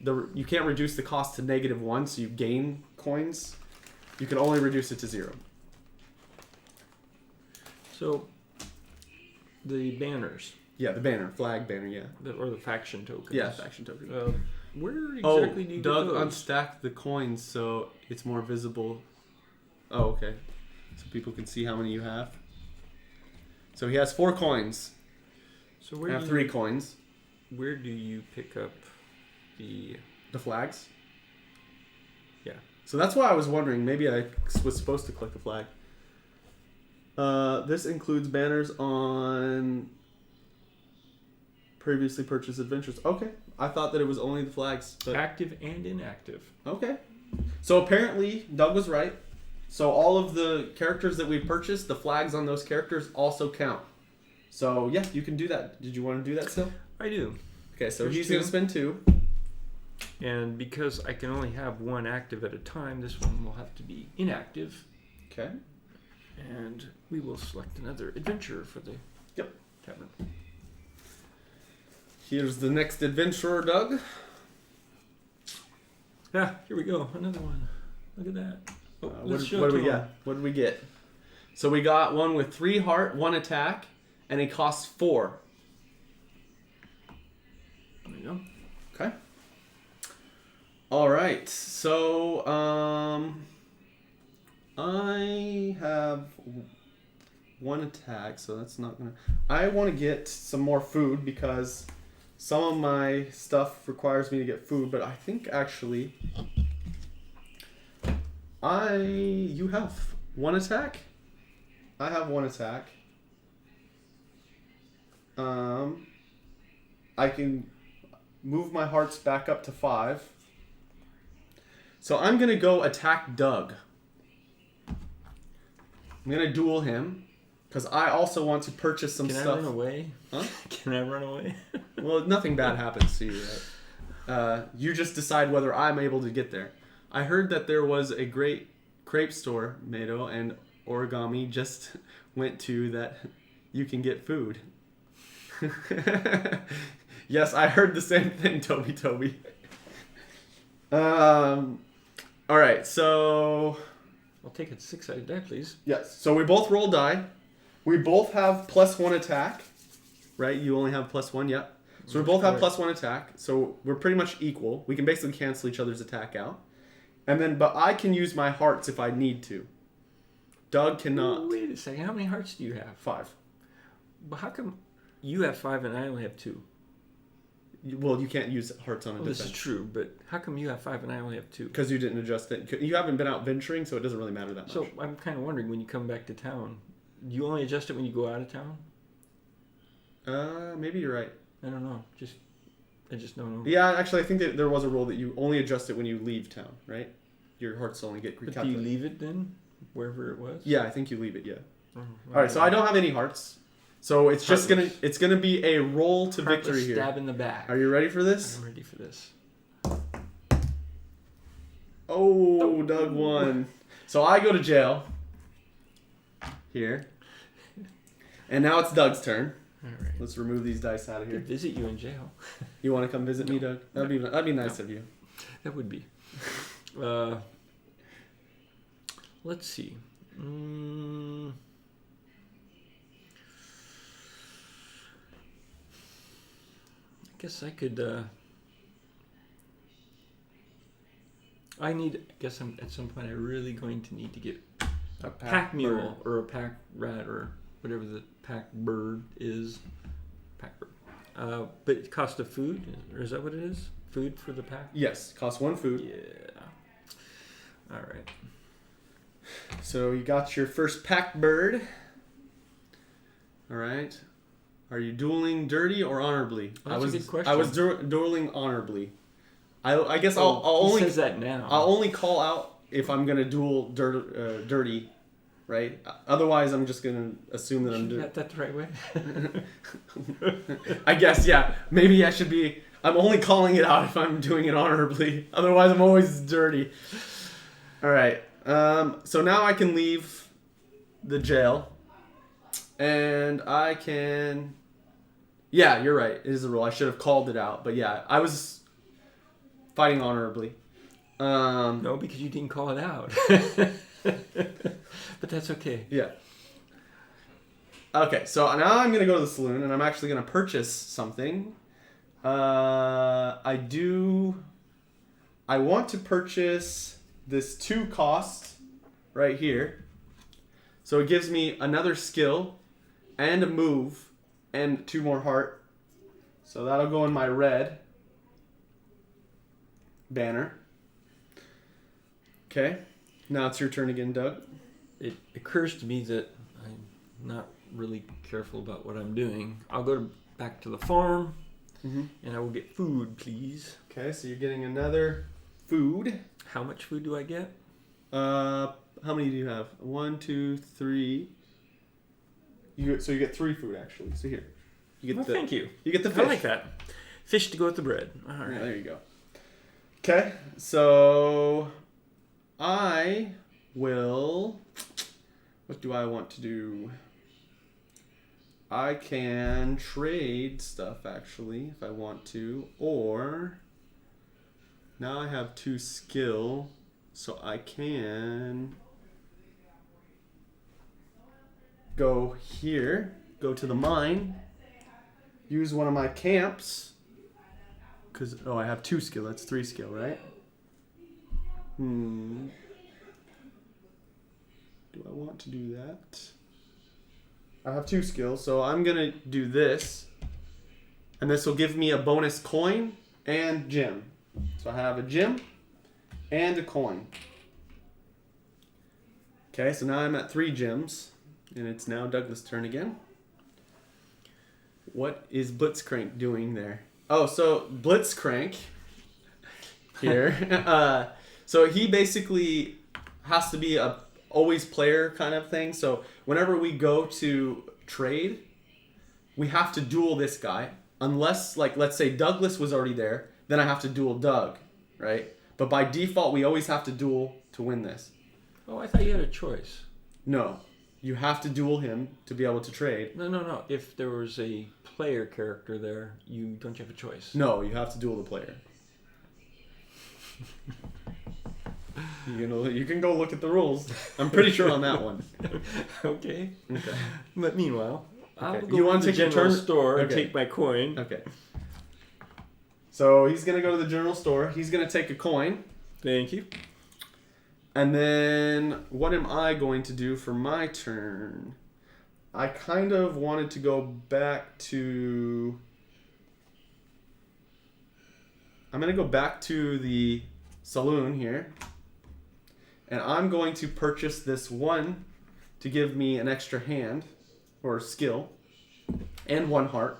you can't reduce the cost to -1, so you gain coins. You can only reduce it to 0. So the banners. Yeah, the flag banner, yeah. Or the faction tokens. Yeah, faction tokens. Where exactly do you Doug get those? unstacked the coins so it's more visible. Oh, okay. So people can see how many you have. So he has 4 coins. So I have 3 coins. Where do you pick up the flags? Yeah. So that's why I was wondering. Maybe I was supposed to click the flag. This includes banners on previously purchased adventures. Okay. I thought that it was only the flags. But... active and inactive. Okay. So apparently Doug was right. So all of the characters that we purchased, the flags on those characters also count. So yeah, you can do that. Did you want to do that still? I do. Okay, so There's he's 2. going to spend 2. And because I can only have 1 active at a time, this one will have to be inactive. Okay. And we will select another adventurer for the tavern. Here's the next adventurer, Doug. Yeah, here we go. Another one. Look at that. Oh, what do we get? What did we get? So we got one with 3 heart, 1 attack, and it costs 4. There you go. Okay. All right. So I have 1 attack, so that's not gonna. I want to get some more food because some of my stuff requires me to get food, but I think actually you have 1 attack. I have 1 attack. I can move my hearts back up to 5. So I'm gonna go attack Doug. I'm gonna duel him because I also want to purchase some stuff. Can I run away? Huh? Can I run away? Well, nothing bad happens to you. Right? You just decide whether I'm able to get there. I heard that there was a great crepe store, Mado, and Origami just went to that you can get food. Yes, I heard the same thing, Toby. All right, so... I'll take a 6-sided die, please. Yes, so we both roll die. We both have +1 attack, right? You only have +1, yeah. So we both have +1 attack, so we're pretty much equal. We can basically cancel each other's attack out. And then, but I can use my hearts if I need to. Doug cannot. Ooh, wait a second, how many hearts do you have? 5. But how come you have 5 and I only have 2? Well, you can't use hearts on a defense. This is true, but how come you have 5 and I only have 2? Because you didn't adjust it. You haven't been out venturing, so it doesn't really matter that much. So I'm kind of wondering, when you come back to town, do you only adjust it when you go out of town? Maybe you're right. I don't know. I just don't know. Yeah, actually, I think that there was a rule that you only adjust it when you leave town, right? Your hearts only get recalculated. But do you leave it then, wherever it was? Yeah, I think you leave it. Yeah. Oh, all right, so I don't have any hearts, so it's just gonna be a roll to victory here. Stab in the back. Are you ready for this? I'm ready for this. Oh, Doug won. So I go to jail. Here. And now it's Doug's turn. All right. Let's remove these dice out of I here. could visit you in jail. You want to come visit me, Doug? That'd be nice of you. That would be. Let's see. I guess I could. I guess I'm at some point. I'm really going to need to get a pack mule or a pack rat or whatever the pack bird is. Pack bird. But it costs of food, or is that what it is? Food for the pack? Yes, costs 1 food. Yeah. All right. So you got your first pack bird. All right. Are you dueling dirty or honorably? Oh, that's a good question. I was dueling honorably. I guess I'll he only says that now. I'll only call out if I'm gonna duel dirty, right? Otherwise, I'm just gonna assume that I'm doing. Got that the right way. I guess, yeah. Maybe I should be. I'm only calling it out if I'm doing it honorably. Otherwise, I'm always dirty. All right. So now I can leave the jail, and I can. Yeah, you're right. It is a rule. I should have called it out, but yeah, I was fighting honorably. No, because you didn't call it out. But that's okay. Yeah. Okay, so now I'm gonna go to the saloon, and I'm actually gonna purchase something. I want to purchase this 2 cost right here. So it gives me another skill and a move and 2 more heart. So that'll go in my red banner. Okay, now it's your turn again, Doug. It occurs to me that I'm not really careful about what I'm doing. I'll go back to the farm, and I will get food, please. Okay, so you're getting another food. How much food do I get? How many do you have? 1, 2, 3. So you get 3 food actually. So here, you get thank you. You get the fish. I like that. Fish to go with the bread. All right. Yeah, there you go. Okay, so I will. What do I want to do? I can trade stuff actually if I want to, or now I have 2 skill, so I can go here, go to the mine, use one of my camps, because I have 2 skill, that's 3 skill, right? Do I want to do that? I have 2 skills, so I'm gonna do this, and this will give me a bonus coin and gem. So I have a gem and a coin. Okay, so now I'm at 3 gems, and it's now Douglas' turn again. What is Blitzcrank doing there? Oh, so Blitzcrank here. So he basically has to be a always player kind of thing. So whenever we go to trade, we have to duel this guy. Unless, like, let's say Douglas was already there, then I have to duel Doug, right? But by default, we always have to duel to win this. Oh, I thought you had a choice. No. You have to duel him to be able to trade. No. If there was a player character there, you don't have a choice. No, you have to duel the player. You can go look at the rules. I'm pretty sure on that one. Okay. But meanwhile, I'll go you want to to the take general your turn? store and take my coin. Okay. So he's going to go to the general store. He's going to take a coin. Thank you. And then what am I going to do for my turn? I kind of wanted to go back to... I'm going to go back to the saloon here. And I'm going to purchase this 1 to give me an extra hand or skill and 1 heart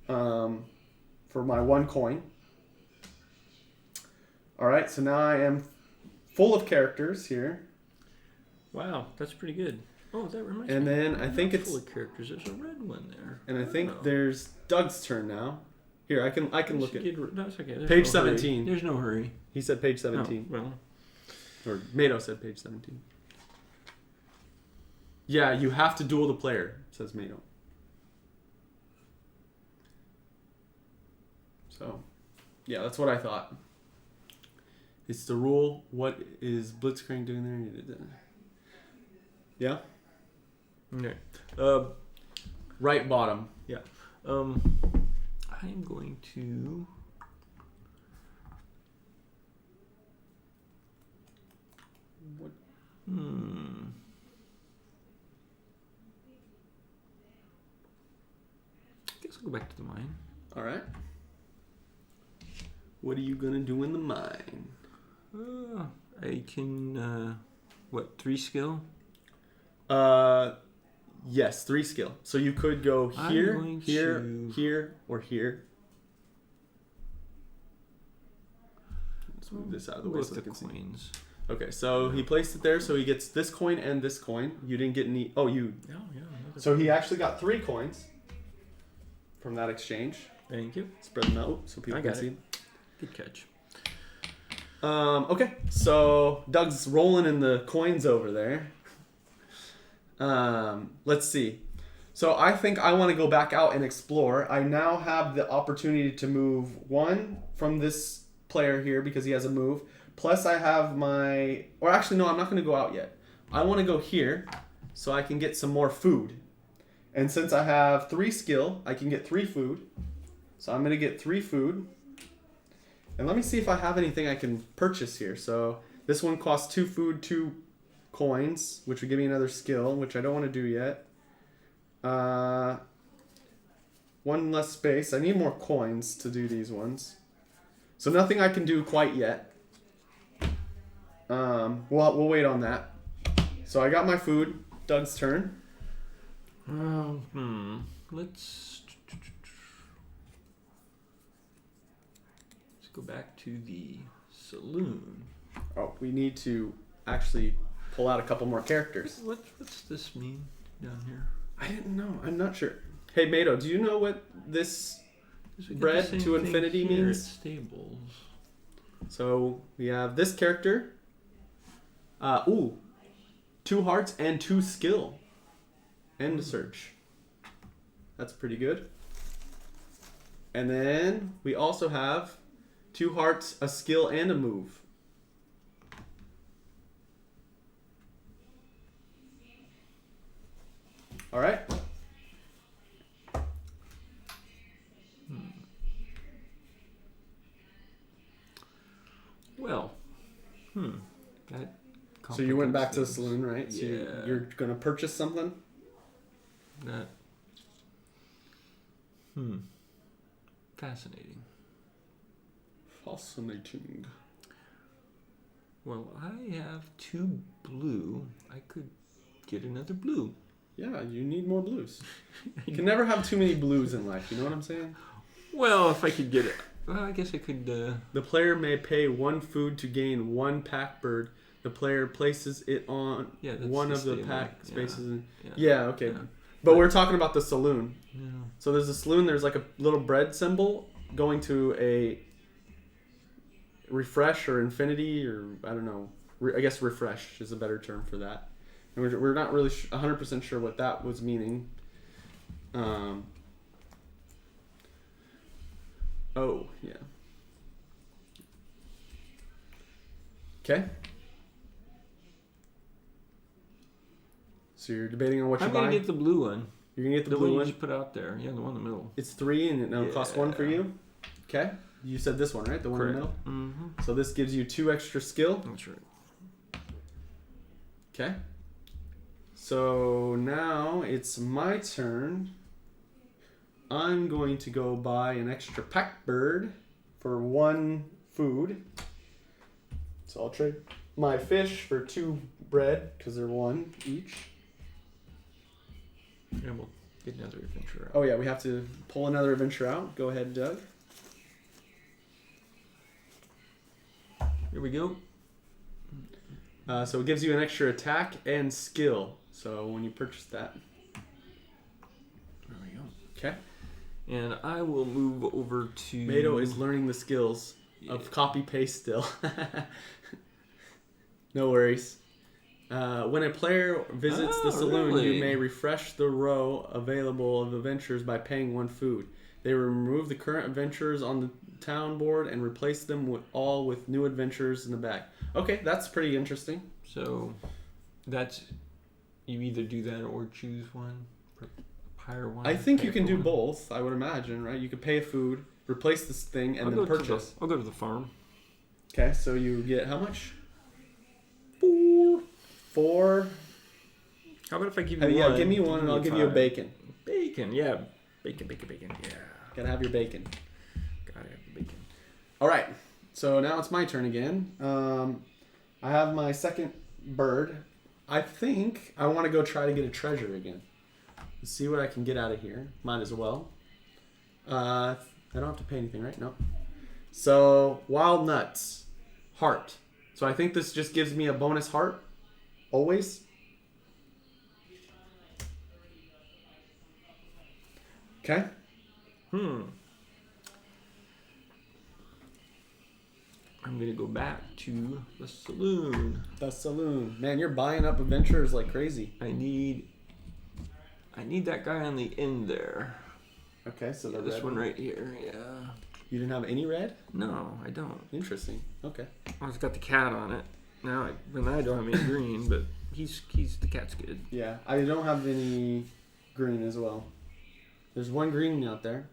for my 1 coin. All right, so now I am full of characters here. Wow, that's pretty good. Oh, that reminds me. And then I think it's full of characters. There's a red one there. And I think there's Doug's turn now. Here, I can look at no, it's okay. There's page no 17. Hurry. There's no hurry. He said page 17. Oh, well. Or Mato said page 17. Yeah, you have to duel the player, says Mato. So, yeah, that's what I thought. It's the rule. What is Blitzcrank doing there? Yeah? Okay. Right bottom. Yeah. I'm going to... What? I guess I'll go back to the mine. All right. What are you going to do in the mine? I can, 3 skill? Yes, 3 skill. So you could go here, here, or here. Let's move this out of the way so the they can coins. see. Okay, so he placed it there, so he gets this coin and this coin. You didn't get any. Oh, you. Oh, yeah. So he actually got 3 coins from that exchange. Thank you. Spread them out so people can see. Good catch. Okay, so Doug's rolling in the coins over there. Let's see. So I think I want to go back out and explore. I now have the opportunity to move 1 from this player here because he has a move. Plus I have my... Or actually, no, I'm not going to go out yet. I want to go here so I can get some more food. And since I have 3 skill, I can get 3 food. So I'm going to get 3 food. And let me see if I have anything I can purchase here. So this one costs 2 food, 2 coins, which would give me another skill, which I don't want to do yet. 1 less space. I need more coins to do these ones. So nothing I can do quite yet. We'll wait on that. So I got my food. Doug's turn. Let's go back to the saloon. Oh, we need to actually pull out a couple more characters. What's this mean down here? I didn't know. I'm not sure. Hey, Mato, do you know what this bread to infinity means? Stables. So we have this character. 2 hearts and 2 skill. End search. That's pretty good. And then we also have 2 hearts, a skill, and a move. All right. Well, that. So you went back to the saloon, right? So yeah. You're gonna purchase something. That. Fascinating. Fascinating. Well, I have 2 blue. I could get another blue. Yeah, you need more blues. You can never have too many blues in life. You know what I'm saying? Well, if I could get it. Well, I guess I could... The player may pay 1 food to gain 1 pack bird. The player places it on one of the pack spaces. Yeah, okay. Yeah. But we're talking about the saloon. Yeah. So there's a saloon. There's like a little bread symbol going to a refresh or infinity or I don't know. I guess refresh is a better term for that. And we're not really 100% sure what that was meaning. Oh, yeah. Okay. So you're debating on what you're buying? I'm going to get the blue one. You're going to get the blue blue one? one? You just put out there. Yeah, the one in the middle. It's 3 and it now costs 1 for you? Okay. You said this one, right? The one in the middle? Mm-hmm. So this gives you 2 extra skill? That's right. Okay. So now it's my turn. I'm going to go buy an extra pack bird for 1 food. So I'll trade my fish for 2 bread because they're 1 each. And we'll get another adventure out. Oh yeah, we have to pull another adventure out. Go ahead, Doug. Here we go. So it gives you an extra attack and skill. So when you purchase that. There we go. Okay. And I will move over to... Mato is learning the skills of copy-paste still. No worries. When a player visits the saloon, you may refresh the row available of adventures by paying 1 food. They remove the current adventures on the town board and replace them with new adventures in the back. Okay, that's pretty interesting. So that's... You either do that or choose one. Hire one. I think you can do both, I would imagine, right? You could pay a food, replace this thing, and then purchase. I'll go to the farm. Okay, so you get how much? 4. How about if I give you one? Yeah, give me one and I'll give you a bacon. Bacon, yeah. Bacon, yeah. Gotta have your bacon. Gotta have the bacon. All right. So now it's my turn again. I have my second bird. I think I want to go try to get a treasure again. Let's see what I can get out of here. Might as well. I don't have to pay anything, right? No. So, wild nuts. Heart. So I think this just gives me a bonus heart. Always. Okay. I'm gonna go back to the saloon. The saloon. Man, you're buying up adventurers like crazy. I need that guy on the end there. Okay, so Yeah, this one right here. Yeah. You didn't have any red? No, I don't. Interesting. Okay. Oh, it's got the cat on it. Now I don't have any green, but the cat's good. Yeah, I don't have any green as well. There's one green out there.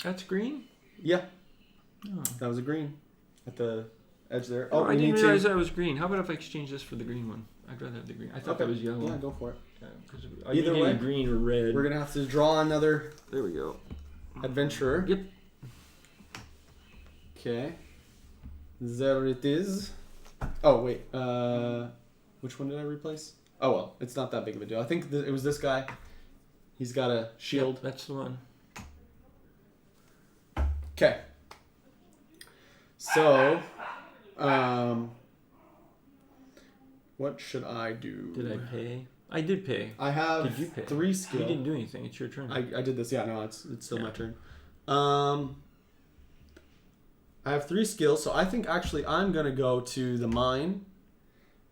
That's green? Yeah. Oh. That was a green at the edge there. Oh, I didn't realize that was green. How about if I exchange this for the green one? I'd rather have the green. I thought that was yellow. Yeah, go for it. Yeah, Either way, green or red. We're gonna have to draw another. There we go. Adventurer. Yep. Okay. There it is. Oh wait. Which one did I replace? Oh well, it's not that big of a deal. I think it was this guy. He's got a shield. Yep, that's the one. Okay. So, what should I do? Did I pay? I did pay. I have Did you pay? 3 skill. You didn't do anything. It's your turn. I did this. Yeah, no, it's still my turn. I have 3 skills, so I think actually I'm gonna go to the mine,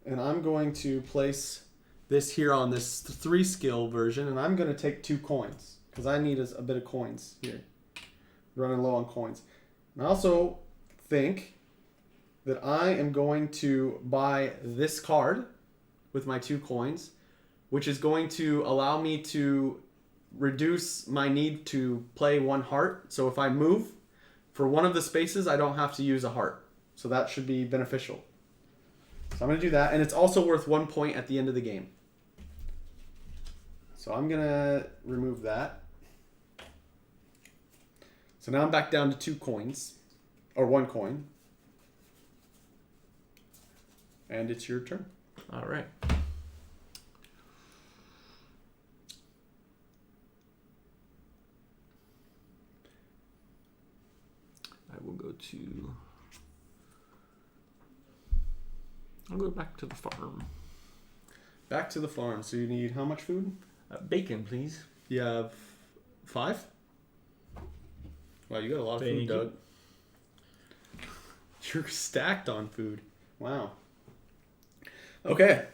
and I'm going to place this here on this 3 skill version, and I'm gonna take 2 coins because I need a bit of coins here. Running low on coins. And I also think that I am going to buy this card with my 2 coins, which is going to allow me to reduce my need to play 1 heart. So if I move for one of the spaces, I don't have to use a heart. So that should be beneficial. So I'm going to do that. And it's also worth 1 point at the end of the game. So I'm going to remove that. So now I'm back down to 2 coins. Or 1 coin. And it's your turn. All right. I will go to... I'll go back to the farm. Back to the farm. So you need how much food? Bacon, please. You have 5? Wow, you got a lot of Thank food, you. Doug. You're stacked on food. Wow. Okay.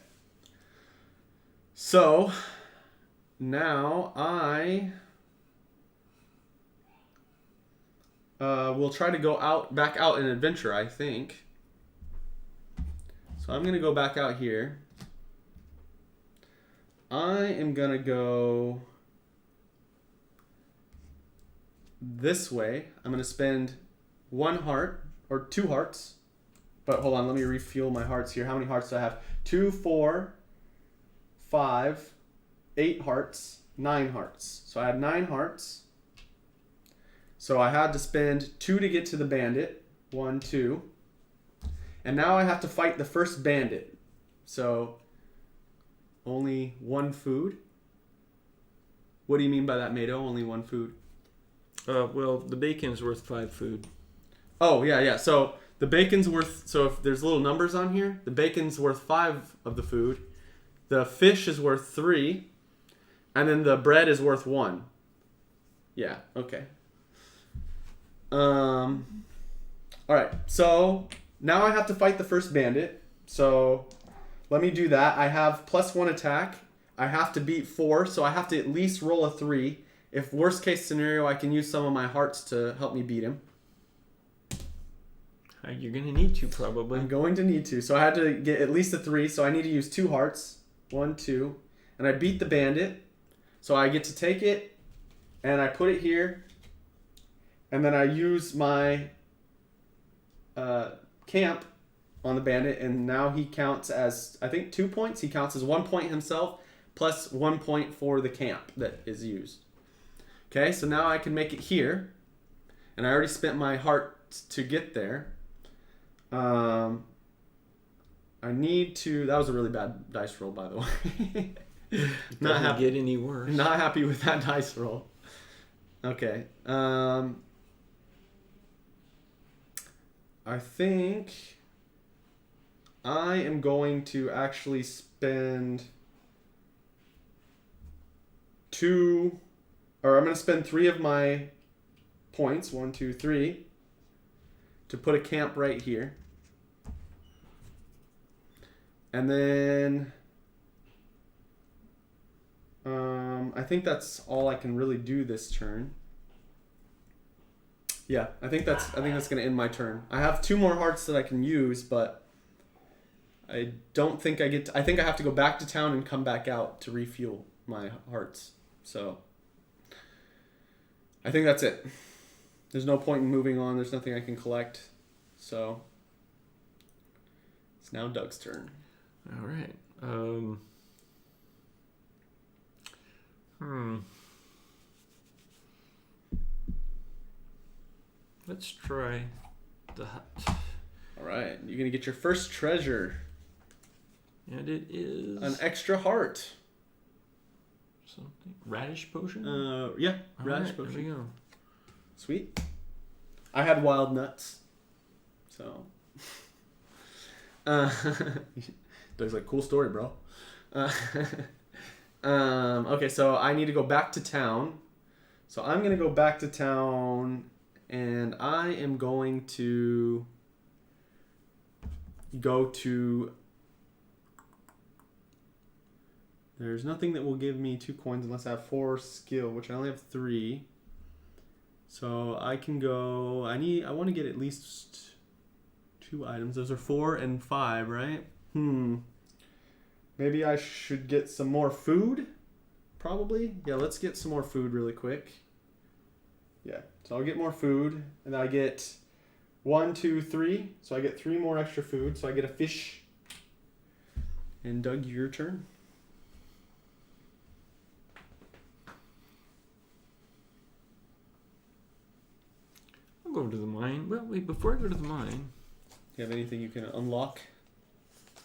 So, now I will try to go back out and adventure, I think. So I'm going to go back out here. I am going to go this way. I'm going to spend 1 heart, or 2 hearts. But hold on, let me refuel my hearts here. How many hearts do I have? 2, 4, 5, 8 hearts, 9 hearts. So I had 9 hearts. So I had to spend 2 to get to the bandit. 1, 2. And now I have to fight the first bandit. So only 1 food. What do you mean by that, Mado? Only 1 food? Well, the bacon's worth 5 food. Oh, yeah. So the bacon's worth... So if there's little numbers on here, the bacon's worth 5 of the food. The fish is worth 3. And then the bread is worth 1. Yeah, okay. Alright, so now I have to fight the first bandit. So let me do that. I have +1 attack. I have to beat 4, so I have to at least roll a 3. If worst case scenario, I can use some of my hearts to help me beat him. You're going to need to, probably. I'm going to need to. So I had to get at least a 3, so I need to use 2 hearts. 1, 2. And I beat the bandit. So I get to take it, and I put it here. And then I use my camp on the bandit, and now he counts as, I think, 2 points. He counts as 1 point himself, plus 1 point for the camp that is used. Okay, so now I can make it here. And I already spent my heart to get there. I need to. That was a really bad dice roll, by the way. Not happy. Get any worse. Not happy with that dice roll. Okay. I think I am going to actually spend I'm going to spend 3 of my points, 1, 2, 3, to put a camp right here. And then I think that's all I can really do this turn. Yeah, I think that's going to end my turn. I have 2 more hearts that I can use, but I don't think I get I think I have to go back to town and come back out to refuel my hearts. So I think that's it. There's no point in moving on. There's nothing I can collect. So it's now Doug's turn. All right. Let's try the hut. All right. You're going to get your first treasure. And it is... an extra heart. Something. Radish potion? Yeah. All radish right, potion. There we go. Sweet. I had wild nuts. So... Doug's like, cool story, bro. Okay, so I need to go back to town. So I'm going to go back to town, and I am going to go to... There's nothing that will give me 2 coins unless I have 4 skill, which I only have 3. So I can go... I want to get at least 2 items. Those are 4 and 5, right? Maybe I should get some more food? Probably. Yeah, let's get some more food really quick. Yeah, so I'll get more food, and I get 1, 2, 3. So I get 3 more extra food, so I get a fish. And Doug, your turn. I'll go to the mine. Well, wait, before I go to the mine... Do you have anything you can unlock?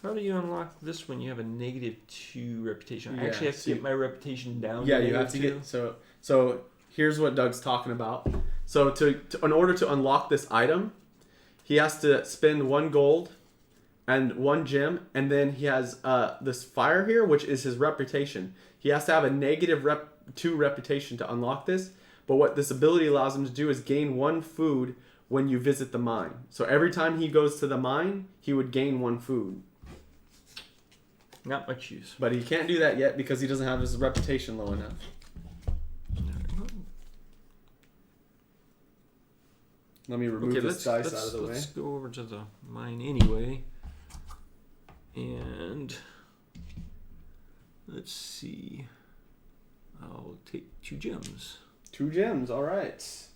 How do you unlock this when you have a -2 reputation? I Yeah, actually have to get my reputation down. Yeah, you have to get... So here's what Doug's talking about. So in order to unlock this item, he has to spend 1 gold and 1 gem, and then he has this fire here, which is his reputation. He has to have a -2 reputation to unlock this, but what this ability allows him to do is gain 1 food when you visit the mine. So every time he goes to the mine, he would gain 1 food. Not much use. But he can't do that yet because he doesn't have his reputation low enough. Let me remove this dice out of the way. Let's go over to the mine anyway. And let's see. I'll take 2 gems. 2 gems, all right.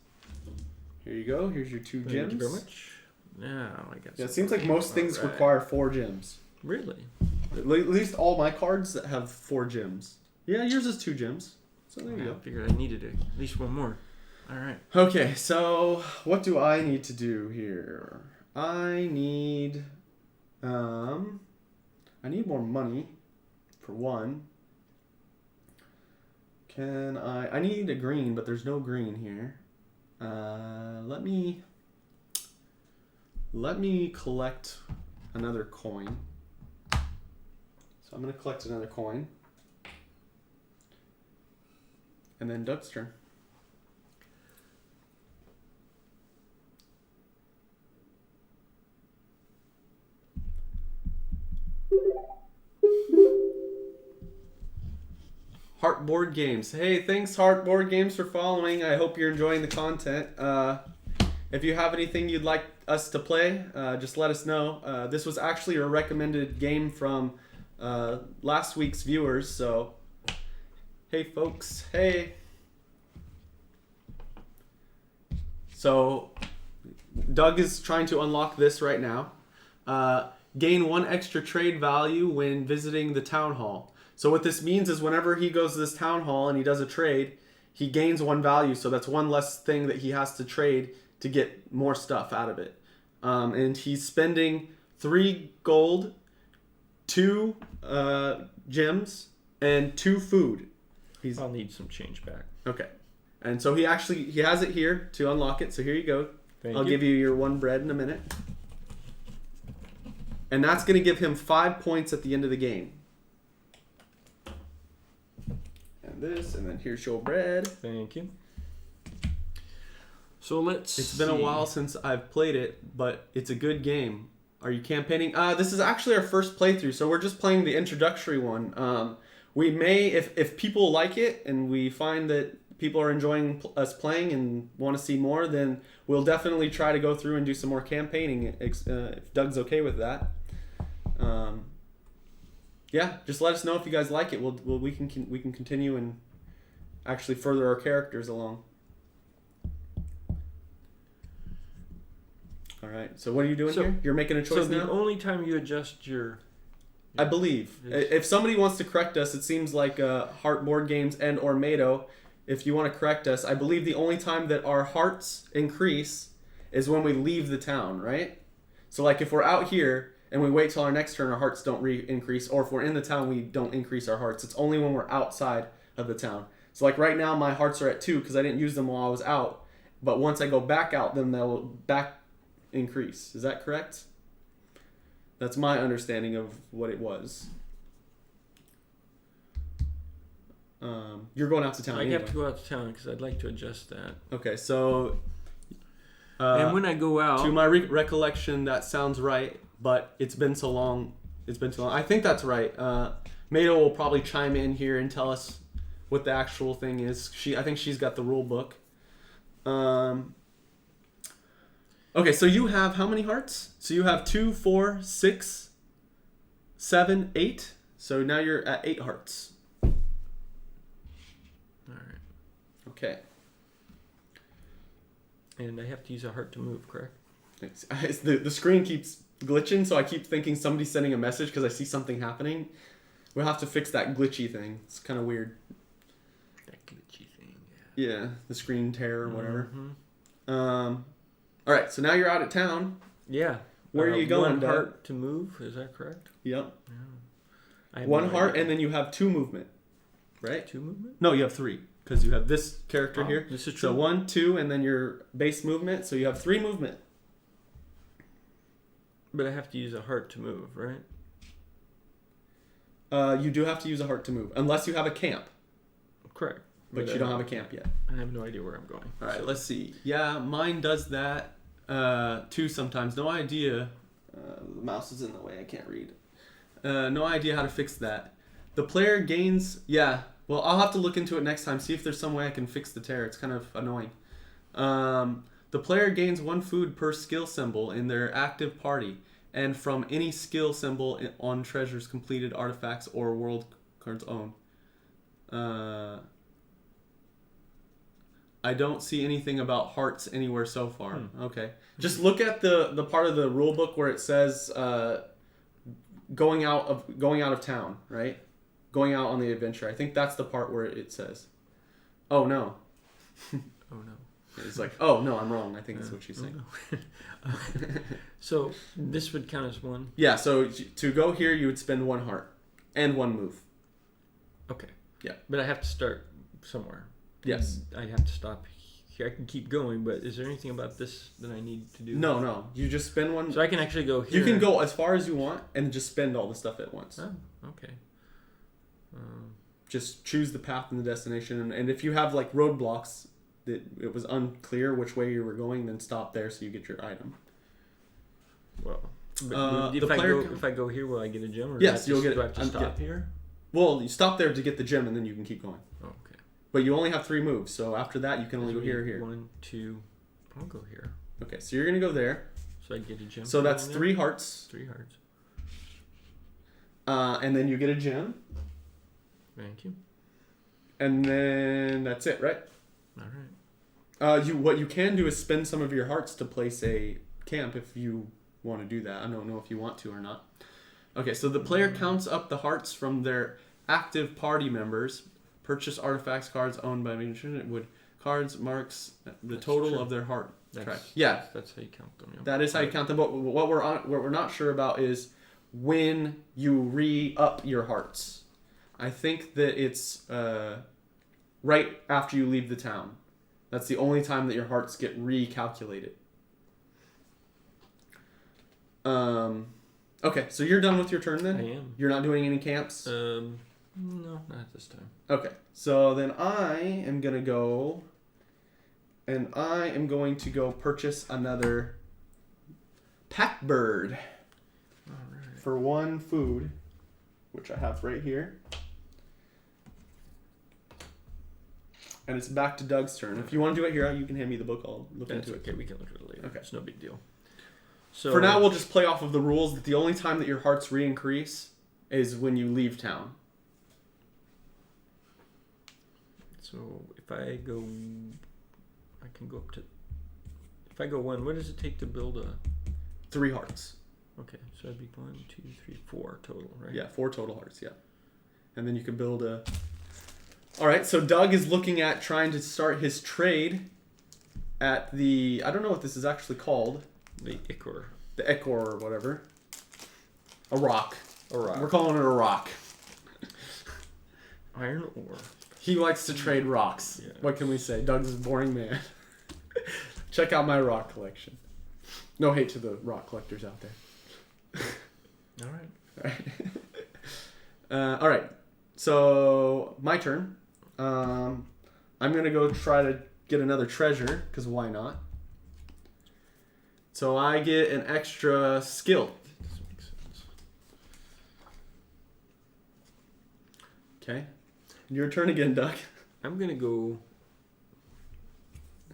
Here you go. Here's your 2 gems. Thank you very much. Now I guess. Yeah, it seems like most things require 4 gems. Really? At least all my cards that have 4 gems. Yeah, yours is 2 gems. So there you go. I figured I needed at least 1 more. All right. Okay, so what do I need to do here? I need more money, for 1. I need a green, but there's no green here. Let me collect another coin. So I'm going to collect another coin. And then Doug's turn. Heart Board Games. Hey, thanks Heart Board Games for following. I hope you're enjoying the content. If you have anything you'd like us to play, just let us know. This was actually a recommended game from last week's viewers, so hey folks, hey. So Doug is trying to unlock this right now. Gain 1 extra trade value when visiting the town hall. So what this means is whenever he goes to this town hall and he does a trade, he gains 1 value. So that's 1 less thing that he has to trade to get more stuff out of it. and he's spending 3 gold, 2 gems, and 2 food. I'll need some change back. Okay. And so he has it here to unlock it. So here you go. I'll give you your 1 bread in a minute. And that's going to give him 5 points at the end of the game. And this, and then here's your bread. Thank you. So let's It's been a while since I've played it, but it's a good game. Are you campaigning? This is actually our first playthrough, so we're just playing the introductory one. We may, if people like it and we find that people are enjoying us playing and want to see more, then we'll definitely try to go through and do some more campaigning if Doug's okay with that. Yeah, just let us know if you guys like it. We can continue and actually further our characters along. All right. So what are you doing here? You're making a choice now? So the only time you adjust your... I believe. If somebody wants to correct us, it seems like Heart Board Games and or Mado, if you want to correct us, I believe the only time that our hearts increase is when we leave the town, right? So like if we're out here and we wait till our next turn, our hearts don't increase, or if we're in the town, we don't increase our hearts. It's only when we're outside of the town. So like right now, my hearts are at 2 because I didn't use them while I was out. But once I go back out, then they'll back increase. Is that correct? That's my understanding of what it was. You're going out to town. I have to go out to town because I'd like to adjust that. Okay, so... and when I go out... To my recollection, that sounds right, but it's been so long. I think that's right. Mado will probably chime in here and tell us what the actual thing is. I think she's got the rule book. Okay, so you have how many hearts? So you have 2, 4, 6, 7, 8. So now you're at 8 hearts. All right. Okay. And I have to use a heart to move, correct? The screen keeps glitching, so I keep thinking somebody's sending a message because I see something happening. We'll have to fix that glitchy thing. It's kind of weird. That glitchy thing, yeah. Yeah, the screen tear or whatever. Mm-hmm. All right, so now you're out of town. Yeah. Where are you going, 1 Doug? heart to move, is that correct? Yep. Yeah. 1 heart, and then you have 2 movement, right? 2 movement? No, you have 3, because you have this character here. This is true. So 1, 2, and then your base movement, so you have 3 movement. But I have to use a heart to move, right? You do have to use a heart to move, unless you have a camp. Correct. But you don't have a camp yet. I have no idea where I'm going. All right, let's see. Yeah, mine does that too sometimes. No idea. The mouse is in the way. I can't read. No idea how to fix that. The player gains... Yeah, well, I'll have to look into it next time. See if there's some way I can fix the tear. It's kind of annoying. The player gains 1 food per skill symbol in their active party, and from any skill symbol on treasures, completed artifacts, or world cards owned. I don't see anything about hearts anywhere so far. Okay. Just look at the part of the rule book where it says going out of town, right? Going out on the adventure. I think that's the part where it says. Oh no. Oh no. It's like, oh no, I'm wrong. I think that's what she's saying. Oh, no. So this would count as 1? Yeah, so to go here you would spend 1 heart and 1 move. Okay. Yeah. But I have to start somewhere. Yes. I have to stop here. I can keep going, but is there anything about this that I need to do? No. You just spend 1. So I can actually go here. You can go as far as you want and just spend all the stuff at once. Oh, okay. Just choose the path and the destination, and if you have like roadblocks that it was unclear which way you were going, then stop there so you get your item. Well, but if I go here, will I get a gem? Or yes, you'll get it. Do I have to stop here? Well, you stop there to get the gem, and then you can keep going. Oh, okay. But you only have 3 moves, so after that you can only go here. 1, 2. I'll go here. Okay, so you're gonna go there. So I get a gem. So that's 3 hearts. 3 hearts. And then you get a gem. Thank you. And then that's it, right? All right. What you can do is spend some of your hearts to place a camp if you want to do that. I don't know if you want to or not. Okay, so the player counts up the hearts from their active party members. Purchase artifacts, cards owned by would cards marks the total of their heart Yeah, that's how you count them. Yeah. that is how you count them. But what we're not sure about is when you re-up your hearts. I think that it's right after you leave the town. That's the only time that your hearts get recalculated. Okay, so you're done with your turn then? I am. You're not doing any camps? No, not at this time. Okay, so then I am going to go... And I am going to go purchase another pack bird for 1 food, which I have right here. And it's back to Doug's turn. If you want to do it here, you can hand me the book. I'll look into it. Okay, we can look at it later. Okay. It's no big deal. So for now, we'll just play off of the rules that the only time that your hearts re-increase is when you leave town. So if I go... I can go up to... If I go 1, what does it take to build a... 3 hearts. Okay, so that'd be 1, 2, 3, 4 total, right? Yeah, 4 total hearts, yeah. And then you can build a... Alright, so Doug is looking at trying to start his trade at the... I don't know what this is actually called. The ichor. The ichor or whatever. A rock. A rock. We're calling it a rock. Iron ore. He likes to trade rocks. Yeah. What can we say? Doug's a boring man. Check out my rock collection. No hate to the rock collectors out there. All right. So my turn. I'm gonna go try to get another treasure because why not? So I get an extra skill. That doesn't make sense. Okay. Your turn again, Doug. I'm gonna go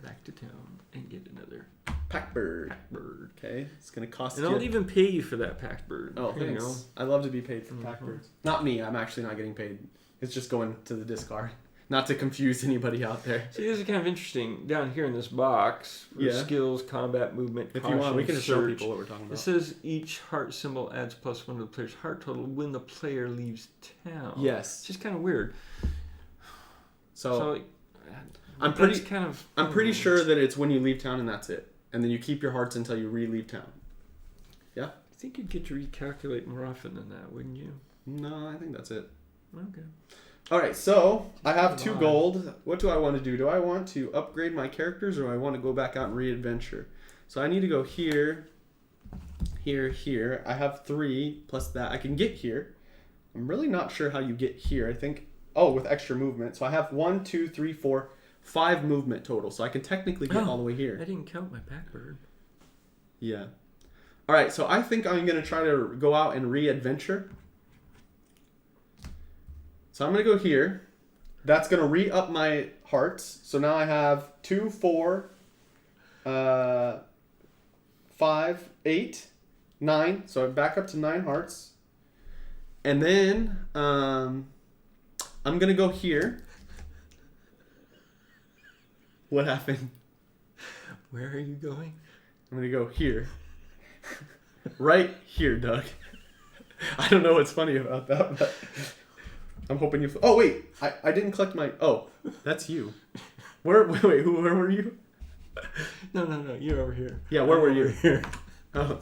back to town and get another Pack bird. bird. Okay. It's gonna cost And you. I'll even pay you for that pack bird. Oh, Here you thanks. go. I love to be paid for pack birds. Not me. I'm actually not getting paid. It's just going to the discard. Not to confuse anybody out there. See, this is kind of interesting. Down here in this box, Yeah. skills, combat, movement, If caution, you want, we can just show search. people what we're talking It about. says each heart symbol adds +1 to the player's heart total when the player leaves town. Yes. It's just kind of weird. So like, I'm that's pretty kind of. I'm pretty sure that it's when you leave town and that's it. And then you keep your hearts until you re-leave town. Yeah? I think you'd get to recalculate more often than that, wouldn't you? No, I think that's it. Okay. All right, so I have 2 Come on. gold. What do I want to do? Do I want to upgrade my characters or do I want to go back out and re-adventure? So I need to go here, here, here. I have 3 plus that. I can get here. I'm really not sure how you get here. I think, oh, with extra movement. So I have 1, 2, 3, 4, 5 movement total. So I can technically get all the way here. I didn't count my pack bird. Yeah. All right, so I think I'm going to try to go out and re-adventure. So I'm going to go here. That's going to re-up my hearts. So now I have 2, 4, 5, 8, 9. So I'm back up to 9 hearts. And then I'm going to go here. What happened? Where are you going? I'm going to go here. Right here, Doug. I don't know what's funny about that, but I'm hoping you... Oh, wait. I didn't collect my... Oh, that's you. Where were you? No. You're over here. Yeah, where were you? Here. Oh.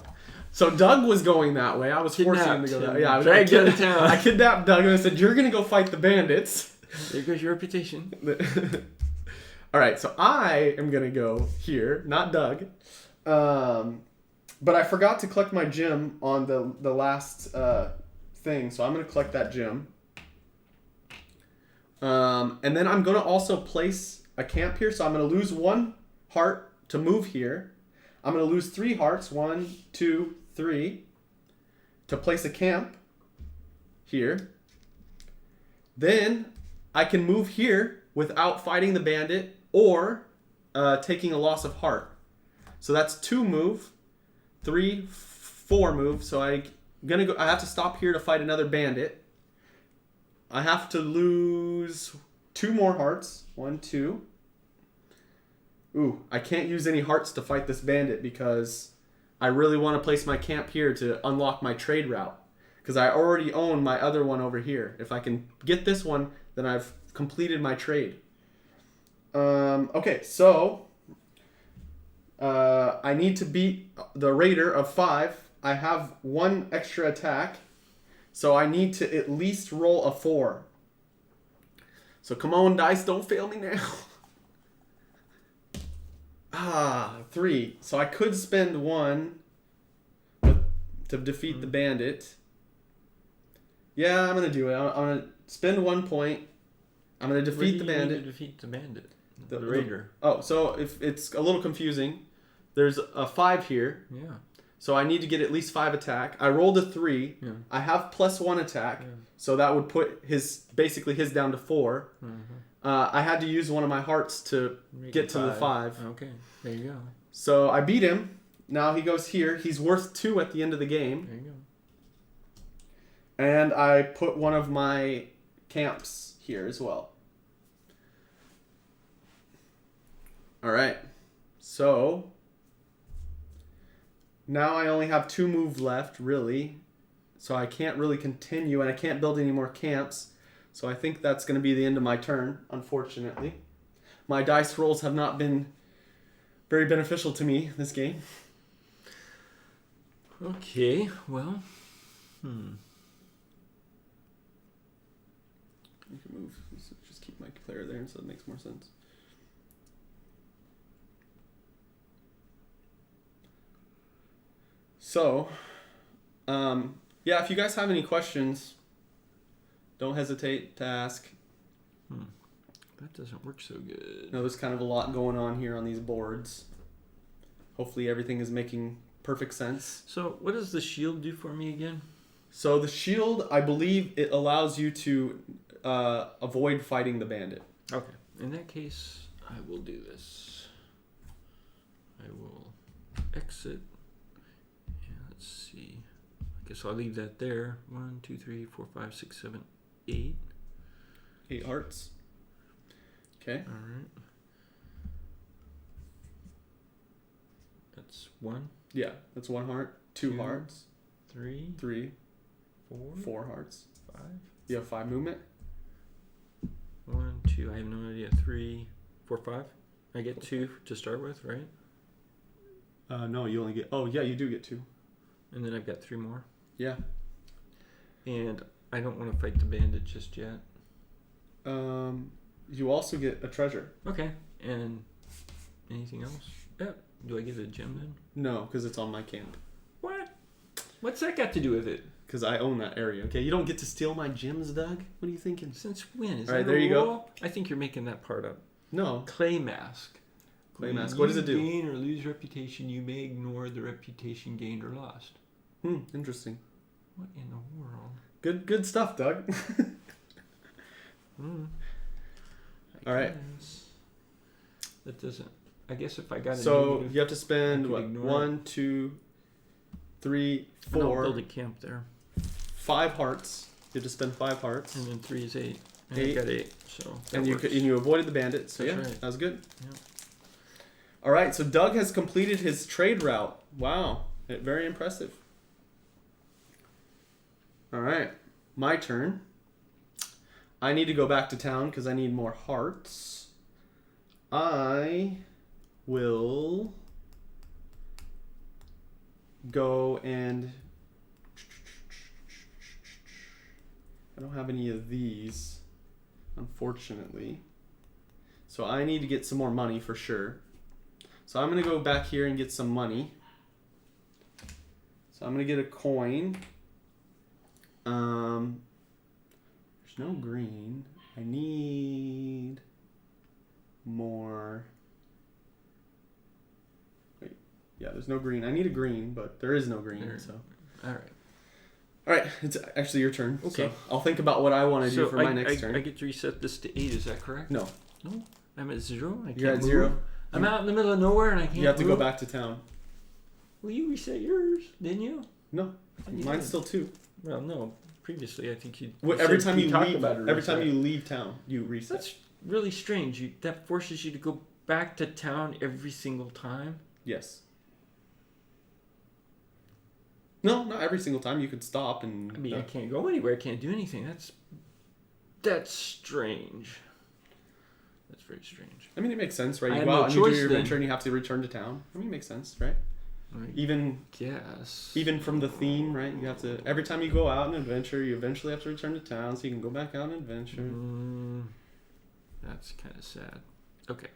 So Doug was going that way. I was forcing him to go that way. Yeah, Dragged out of town. I kidnapped Doug and I said, you're going to go fight the bandits. There goes your reputation. All right, so I am going to go here, not Doug. But I forgot to collect my gem on the last thing, so I'm going to collect that gem. And then I'm going to also place a camp here, so I'm going to lose 1 heart to move here. I'm going to lose 3 hearts, 1, 2, 3, to place a camp here. Then I can move here without fighting the bandit or taking a loss of heart. So that's 2 move, 3, 4 move. So I have to stop here to fight another bandit. I have to lose 2 more hearts. 1, 2. Ooh, I can't use any hearts to fight this bandit because I really want to place my camp here to unlock my trade route. Because I already own my other one over here. If I can get this one, then I've completed my trade. Okay, so I need to beat the raider of 5. I have 1 extra attack, so I need to at least roll a 4. So come on, dice, don't fail me now. 3. So I could spend 1 to defeat the bandit. Yeah, I'm gonna do it. I'm gonna spend 1 point. I'm gonna defeat the bandit. Defeat the bandit. The raider. So if it's a little confusing, there's a 5 here. Yeah. So I need to get at least 5 attack. I rolled a 3. Yeah. I have +1 attack. Yeah. So that would put his down to 4. Mm-hmm. I had to use one of my hearts to get to the 5. Okay, there you go. So I beat him. Now he goes here. He's worth 2 at the end of the game. There you go. And I put one of my camps here as well. All right. So now I only have 2 moves left, really. So I can't really continue, and I can't build any more camps. So I think that's going to be the end of my turn, unfortunately. My dice rolls have not been very beneficial to me this game. Okay, well, You can move. Just keep my player there so it makes more sense. So, yeah, if you guys have any questions, don't hesitate to ask. That doesn't work so good. No, there's kind of a lot going on here on these boards. Hopefully everything is making perfect sense. So what does the shield do for me again? So the shield, I believe it allows you to avoid fighting the bandit. Okay. In that case, I will do this. I will exit. Yeah, let's see. I guess I'll leave that there. 1, 2, 3, 4, 5, 6, 7, 8. 8 hearts. Okay. All right. That's 1. Yeah, that's 1 heart. 2 hearts. 3. 3. 4. 4 hearts. 5. You have 5 movement. 1, 2. I have no idea. 3, 4, 5. I get 2 to start with, right? No, you only get. Oh, yeah, you do get 2. And then I've got 3 more. Yeah. And I don't want to fight the bandit just yet. You also get a treasure. Okay. And anything else? Yeah. Do I get a gem then? No, because it's on my camp. What? What's that got to do with it? Because I own that area. Okay, you don't get to steal my gems, Doug. What are you thinking? Since when? Is All right, that there you rule? go. I think you're making that part up. No. Clay mask. Clay mask. What does it do? When you gain or lose reputation, you may ignore the reputation gained or lost. Interesting. What in the world? Good stuff, Doug. All right. That doesn't. I guess if I got. So you have to spend what? ignore 1, 2, 3, No, 4, build a camp there. 5 hearts. You have to spend 5 hearts. And then 3 is 8. And 8. I got 8. So. And you avoided the bandit. So That's yeah, right. that was good. Yeah. All right. So Doug has completed his trade route. Wow, very impressive. All right, my turn. I need to go back to town because I need more hearts. I will go and I don't have any of these, unfortunately. So I need to get some more money for sure. So I'm going to go back here and get some money. So I'm going to get a coin. There's no green. I need more. Wait, yeah, there's no green. I need a green, but there is no green. So, all right, it's actually your turn. Okay, so I'll think about what I want to do for my next turn. I get to reset this to 8. Is that correct? No. No, I'm at 0. I can't You're at move. 0. I'm out in the middle of nowhere and I can't. You have to move. go back to town. Well, you reset yours, didn't you? No, mine's still 2. Well, no. Previously, I think you. Every time you talked leave, about it. every time you leave town, you reset. That's really strange. That forces you to go back to town every single time. Yes. No, not every single time. You could stop and. I mean, I can't go anywhere. I can't do anything. That's strange. That's very strange. I mean, it makes sense, right? I You had go no out and you do choice your then. adventure and you have to return to town. I mean, it makes sense, right? I Even guess. from the theme, right? You have to, every time you go out on an adventure, you eventually have to return to town so you can go back out on an adventure. That's kind of sad. Okay.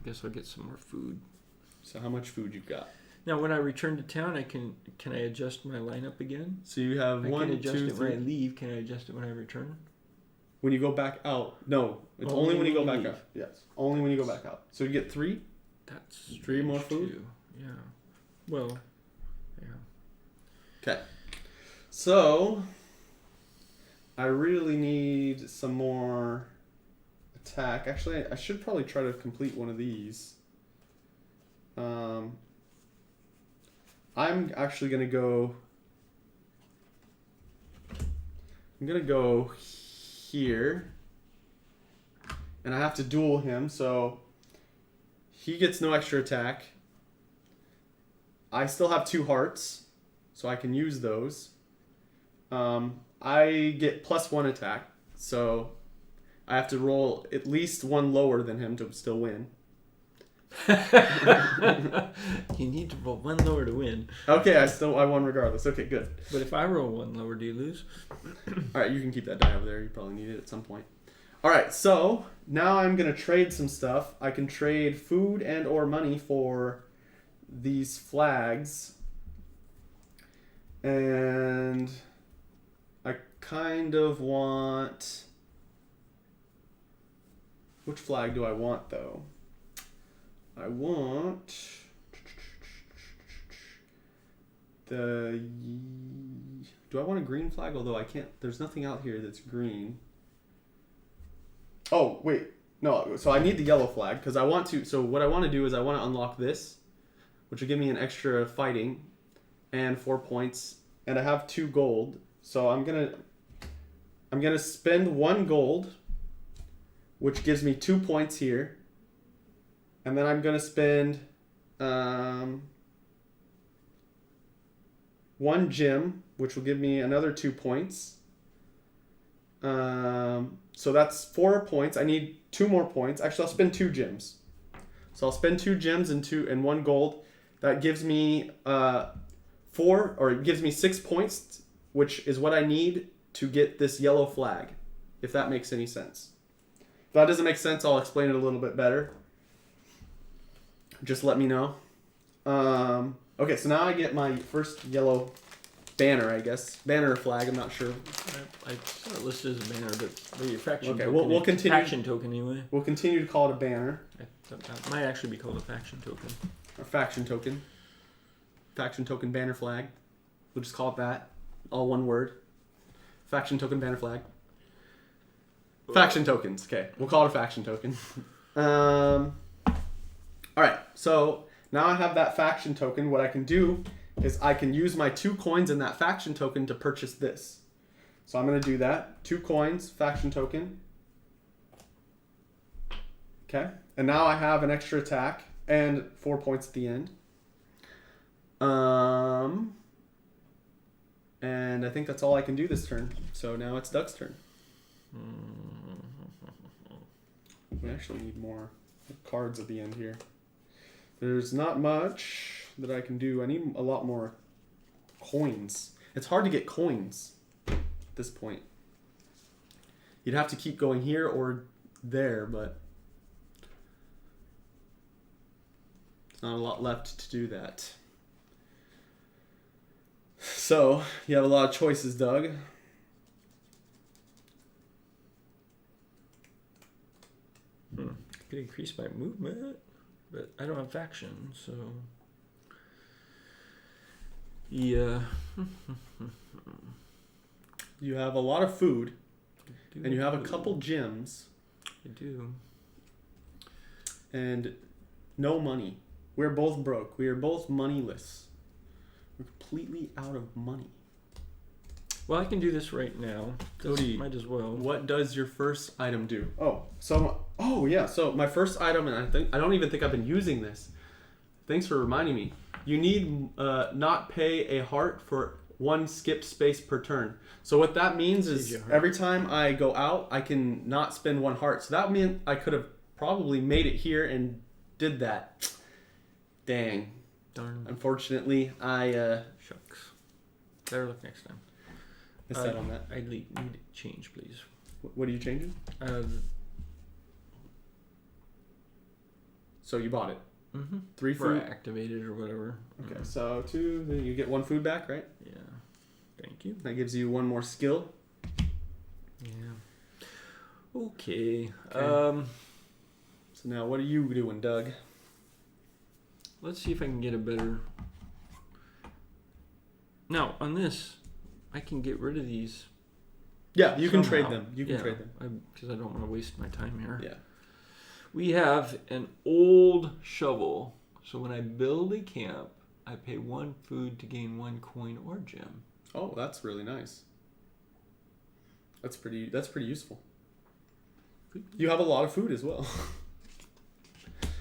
Guess I'll get some more food. So how much food you've got? Now, when I return to town, can I adjust my lineup again? So you have I one, can adjust 2, it when I 3. leave. Can I adjust it when I return? When you go back out. No, it's only when you go back out. Yes, only when you go back out. So you get 3? That's 3 more food? too. Yeah. Well, yeah. Okay. So, I really need some more attack. Actually, I should probably try to complete one of these. I'm actually going to go... I'm going to go here. And I have to duel him, so... He gets no extra attack. I still have 2 hearts, so I can use those. I get +1 attack, so I have to roll at least 1 lower than him to still win. You need to roll 1 lower to win. Okay, I won regardless. Okay, good. But if I roll 1 lower, do you lose? All right, you can keep that die over there. You probably need it at some point. All right, so now I'm going to trade some stuff. I can trade food and or money for these flags. And I kind of want... Which flag do I want, though? I want... Do I want a green flag? Although I can't... There's nothing out here that's green. Oh, wait. No, so I need the yellow flag because I want to... So what I want to do is I want to unlock this, which will give me an extra fighting and 4 points. And I have 2 gold. So I'm gonna spend 1 gold, which gives me 2 points here. And then I'm gonna spend 1 gem, which will give me another 2 points. So that's 4 points. I need 2 more points. Actually, I'll spend 2 gems. So I'll spend 2 gems and 1 gold. That gives me 6 points, which is what I need to get this yellow flag, if that makes any sense. If that doesn't make sense, I'll explain it a little bit better. Just let me know. Okay, so now I get my first yellow banner, I guess. Banner or flag, I'm not sure. I saw it listed as a banner, but the faction Okay, token. we'll continue. Faction token, anyway. We'll continue to call it a banner. That might actually be called a faction token. Or faction token. Faction token banner flag. We'll just call it that. All one word. Faction token banner flag. Faction tokens. Okay, we'll call it a faction token. Alright, so now I have that faction token. What I can do is I can use my 2 coins in that faction token to purchase this. So I'm going to do that. 2 coins, faction token. Okay, and now I have an extra attack and 4 points at the end. And I think that's all I can do this turn. So now it's Doug's turn. We actually need more cards at the end here. There's not much that I can do. I need a lot more coins. It's hard to get coins at this point. You'd have to keep going here or there, but there's not a lot left to do that. So, you have a lot of choices, Doug. Could increase my movement, but I don't have faction, so yeah. You have a lot of food, and you have a do. couple gems, I do. and no money. We're both broke. We are both moneyless. We're completely out of money. Well, I can do this right now. Cody, Might as well. What does your first item do? So my first item, and I don't even think I've been using this. Thanks for reminding me. You need not pay a heart for 1 skip space per turn. So what that means is every time I go out, I can not spend 1 heart. So that meant I could have probably made it here and did that. Dang. Darn. Unfortunately, I Shucks. Better luck next time. missed out on that. I need change, please. What are you changing? So you bought it. 3 For food. activated or whatever. Okay, so 2, then you get 1 food back, right? Yeah. Thank you. That gives you 1 more skill. Yeah. Okay. So now what are you doing, Doug? Let's see if I can get a better... Now, on this, I can get rid of these. Yeah, you can trade somehow. them. You can trade them. Because I don't want to waste my time here. Yeah. We have an old shovel. So when I build a camp, I pay 1 food to gain 1 coin or gem. Oh, that's really nice. That's pretty useful. You have a lot of food as well.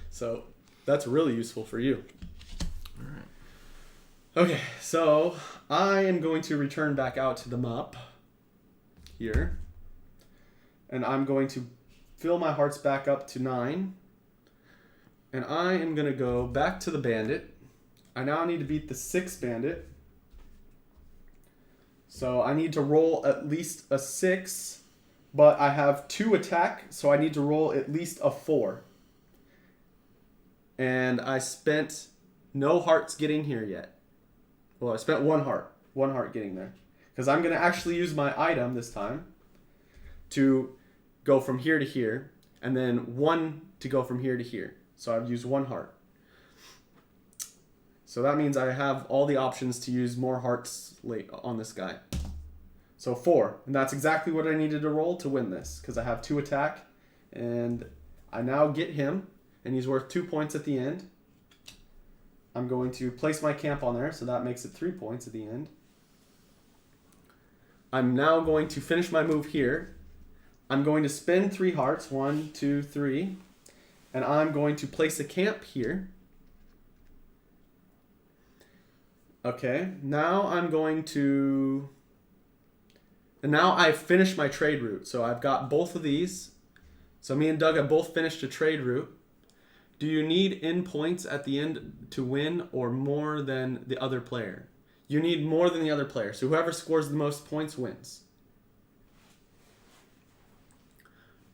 So that's really useful for you. All right. Okay, so I am going to return back out to the map here. And I'm going to fill my hearts back up to 9. And I am going to go back to the bandit. I now need to beat the 6th bandit. So I need to roll at least a 6, but I have 2 attack, so I need to roll at least a 4. And I spent no hearts getting here yet. Well, I spent 1 heart. 1 heart getting there. Because I'm going to actually use my item this time to go from here to here, and then 1 to go from here to here. So I've used 1 heart. So that means I have all the options to use more hearts late on this guy. So 4, and that's exactly what I needed to roll to win this, because I have 2 attack, and I now get him, and he's worth 2 points at the end. I'm going to place my camp on there, so that makes it 3 points at the end. I'm now going to finish my move here. I'm going to spend 3 hearts, 1, 2, 3, and I'm going to place a camp here. Okay, now I'm going to... And now I've finished my trade route. So I've got both of these. So me and Doug have both finished a trade route. Do you need end points at the end to win or more than the other player? You need more than the other player. So whoever scores the most points wins.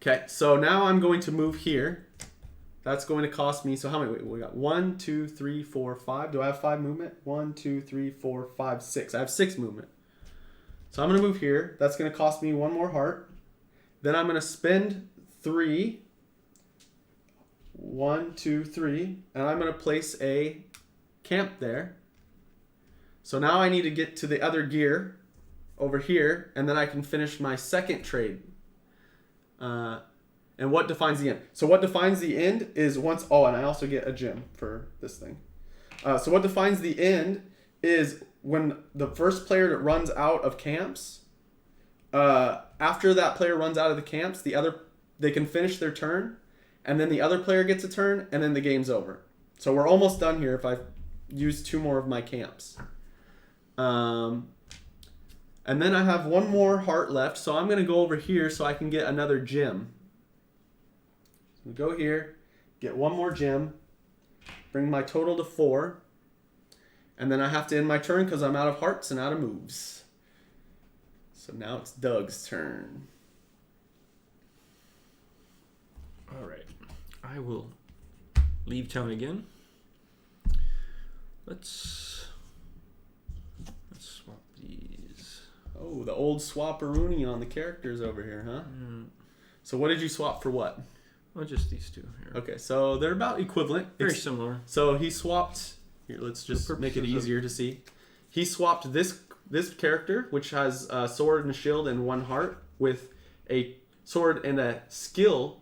Okay, so now I'm going to move here. That's going to cost me, so how many? We got 1, 2, 3, 4, 5. Do I have 5 movement? 1, 2, 3, 4, 5, 6. I have 6 movement. So I'm going to move here. That's going to cost me 1 more heart. Then I'm going to spend 3. 1, 2, 3. And I'm going to place a camp there. So now I need to get to the other gear over here. And then I can finish my second trade. And what defines the end? So what defines the end is once... Oh, and I also get a gem for this thing. So what defines the end is when the first player that runs out of camps, after that player runs out of the camps, they can finish their turn, and then the other player gets a turn, and then the game's over. So we're almost done here if I use 2 more of my camps. And then I have 1 more heart left, so I'm going to go over here so I can get another gem. So we go here, get 1 more gem, bring my total to 4, and then I have to end my turn because I'm out of hearts and out of moves. So now it's Doug's turn. All right. I will leave town again. Let's swap these. Oh, the old swapperoonie on the characters over here, huh? So what did you swap for what? Well, just these 2 here. Okay, so they're about equivalent. Very similar. So he swapped... Here, let's just make it easier to see. He swapped this character, which has a sword and a shield and 1 heart, with a sword and a skill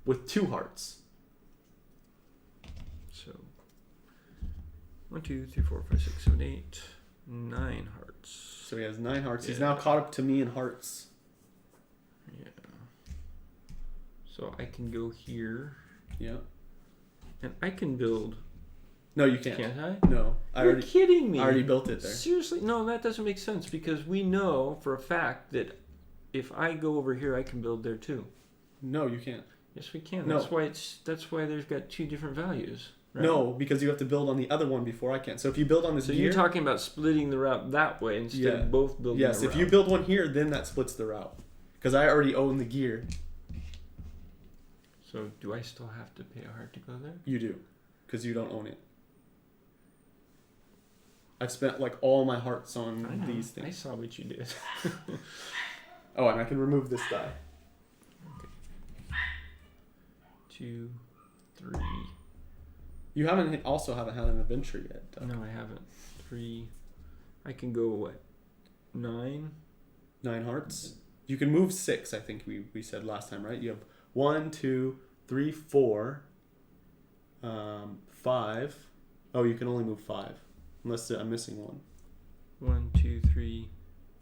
with 2 hearts. So 1, 2, 3, 4, 5, 6, 7, 8, 9 hearts. So he has 9 hearts. Yeah. He's now caught up to me in hearts. Yeah. So I can go here. Yeah. And I can build No, you can't. Can't I? No. You're kidding me. I already built it there. Seriously? No, that doesn't make sense because we know for a fact that if I go over here, I can build there too. No, you can't. Yes, we can. No. That's why there's got two different values. Right? No, because you have to build on the other one before I can. So if you build on this So gear... you're talking about splitting the route that way instead of both building Yes, the route. if you build one here, then that splits the route. Because I already own the gear. So do I still have to pay a heart to go there? You do. Because you don't own it. I've spent like all my hearts on these things. I saw what you did. Oh, and I can remove this die. Okay. 2, 3. You also haven't had an adventure yet. No, I haven't. 3. I can go what? 9. 9 hearts. You can move 6. I think we said last time, right? You have 1, 2, 3, 4, 5. Oh, you can only move 5, unless I'm missing one. 1, 2, 3,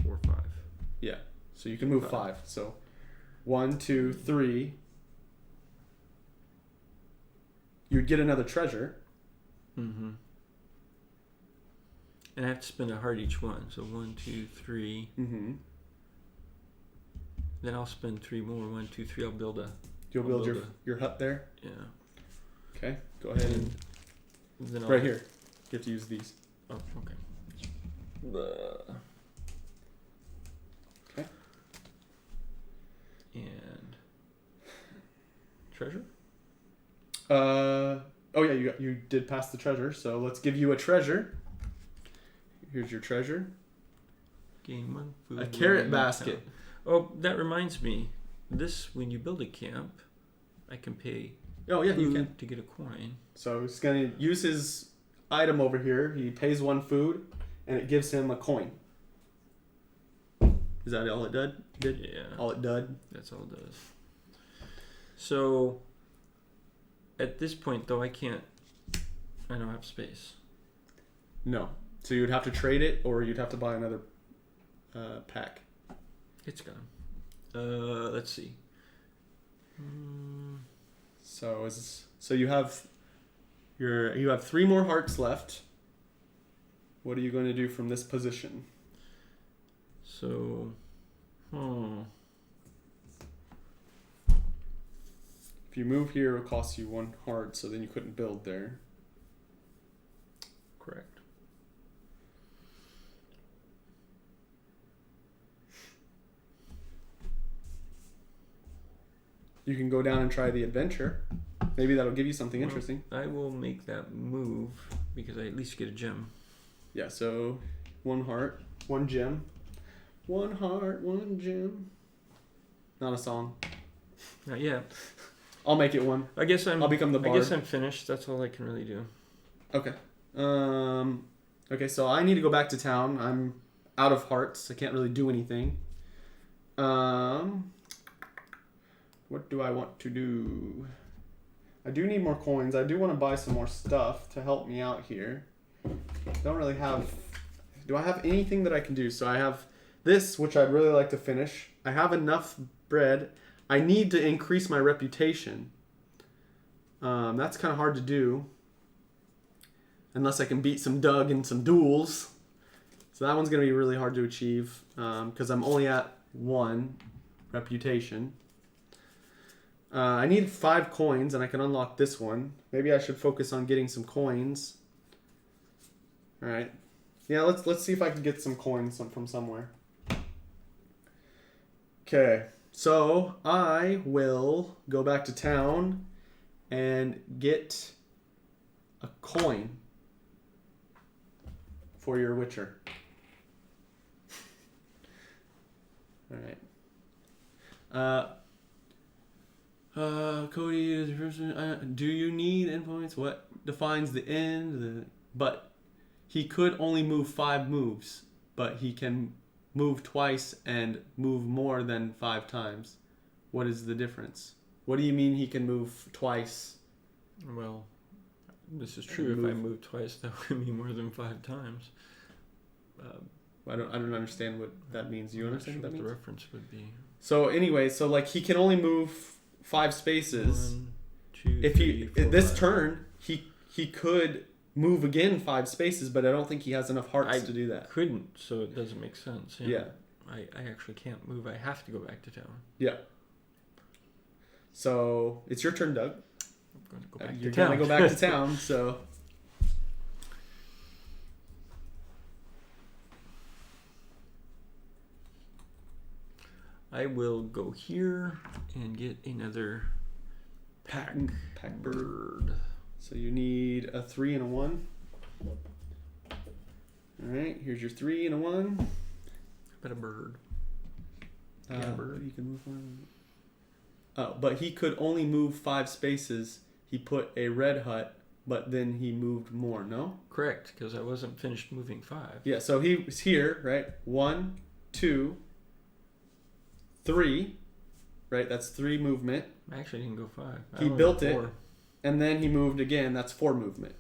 4, 5. Yeah. So you can move 5. So 1, 2, 3. You'd get another treasure. Mm-hmm. And I have to spend a heart each one. So 1, 2, 3. Mm-hmm. Then I'll spend 3 more. 1, 2, 3. I'll build a. You'll build your hut there. Yeah. Okay. Go ahead and. Then Right here. You have to use these. Oh, okay. Okay. And treasure. Oh yeah, you did pass the treasure. So let's give you a treasure. Here's your treasure. Gain 1 food. A carrot basket. Oh, that reminds me. When you build a camp, I can pay. Oh yeah, you can to get a coin. So he's gonna use his item over here. He pays 1 food, and it gives him a coin. Is that all it did? Yeah. All it did. That's all it does. So, at this point, though, I don't have space. No. So you'd have to trade it, or you'd have to buy another pack. It's gone. Let's see. So you have 3 more hearts left. What are you going to do from this position? So, If you move here, it'll cost you 1 heart, so then you couldn't build there. correct. You can go down and try the adventure. Maybe that'll give you something interesting. I will make that move because I at least get a gem. Yeah, so 1 heart, 1 gem. 1 heart, 1 gem. Not a song. Not yet. I'll make it one. I'll become the bard. I guess I'm finished. That's all I can really do. Okay. Okay, so I need to go back to town. I'm out of hearts. I can't really do anything. What do I want to do? I do need more coins. I do want to buy some more stuff to help me out here. Don't really have... Do I have anything that I can do? So I have this, which I'd really like to finish. I have enough bread. I need to increase my reputation. That's kind of hard to do. Unless I can beat some Doug in some duels. So that one's going to be really hard to achieve. Because I'm only at 1 reputation. I need 5 coins, and I can unlock this one. Maybe I should focus on getting some coins. All right. Yeah, let's see if I can get some coins from somewhere. Okay. So I will go back to town and get a coin for your Witcher. All right. Cody is the person. Do you need endpoints? What defines the end? But he could only move 5 moves, but he can move twice and move more than 5 times. What is the difference? What do you mean he can move twice? Well, this is true. If I move twice, that would be more than 5 times. I don't understand what that means. You understand what that means? The reference would be. So anyway, like he can only move 5 spaces. 1, 2, if 3, 4, this 5. turn he could move again 5 spaces, but I don't think he has enough hearts to do that. Couldn't, so it doesn't make sense. Yeah. I actually can't move. I have to go back to town. Yeah. So it's your turn, Doug. I'm going to go back You're to town. going to go back to town, so... I will go here and get another pack bird. So you need a 3 and a 1. All right, here's your 3 and a 1. But a bird. Yeah, bird. You can move one. Oh, but he could only move 5 spaces. He put a red hut, but then he moved more, no? Correct, because I wasn't finished moving 5. Yeah, so he was here, right? 1, 2, 3, right? That's 3 movement. I actually didn't go 5. He built it, and then he moved again. That's 4 movement.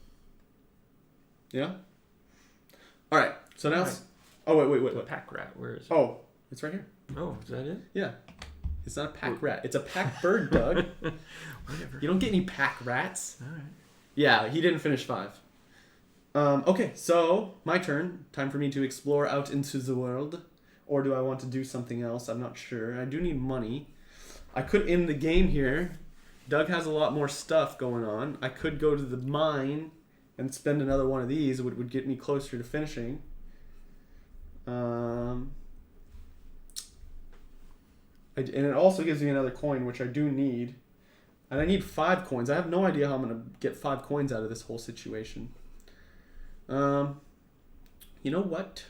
Yeah? All right, so now... Right. Oh, wait. The pack rat, where is it? Oh, it's right here. Oh, is that it? Yeah. It's not a pack rat. It's a pack bird, Doug. Whatever. You don't get any pack rats. All right. Yeah, he didn't finish 5. Okay, so my turn. Time for me to explore out into the world. Or do I want to do something else? I'm not sure. I do need money. I could end the game here. Doug has a lot more stuff going on. I could go to the mine and spend another one of these. It would get me closer to finishing. And it also gives me another coin, which I do need. And I need 5 coins. I have no idea how I'm going to get 5 coins out of this whole situation. You know what?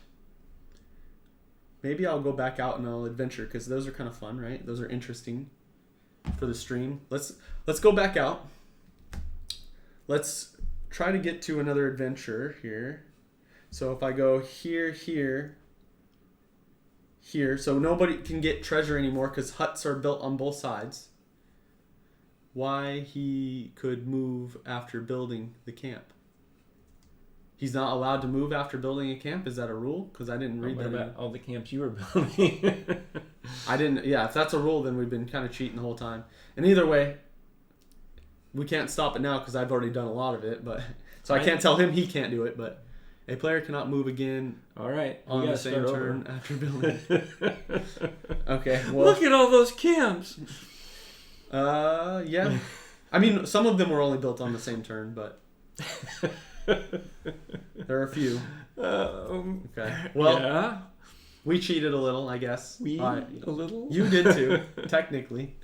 Maybe I'll go back out and I'll adventure, because those are kind of fun, right? Those are interesting for the stream. Let's go back out. Let's try to get to another adventure here. So if I go here, here, here. So nobody can get treasure anymore because huts are built on both sides. Why he could move after building the camp. He's not allowed to move after building a camp? Is that a rule? Because I didn't read that. What about all the camps you were building? I didn't. Yeah, if that's a rule, then we've been kind of cheating the whole time. And either way, we can't stop it now because I've already done a lot of it. But so I can't tell him he can't do it. But a player cannot move again. All right, on the same turn after building. Okay. Well, look at all those camps. Yeah. I mean, some of them were only built on the same turn, but. There are a few. Okay. Well, yeah. We cheated a little, I guess. A little? You did too, technically.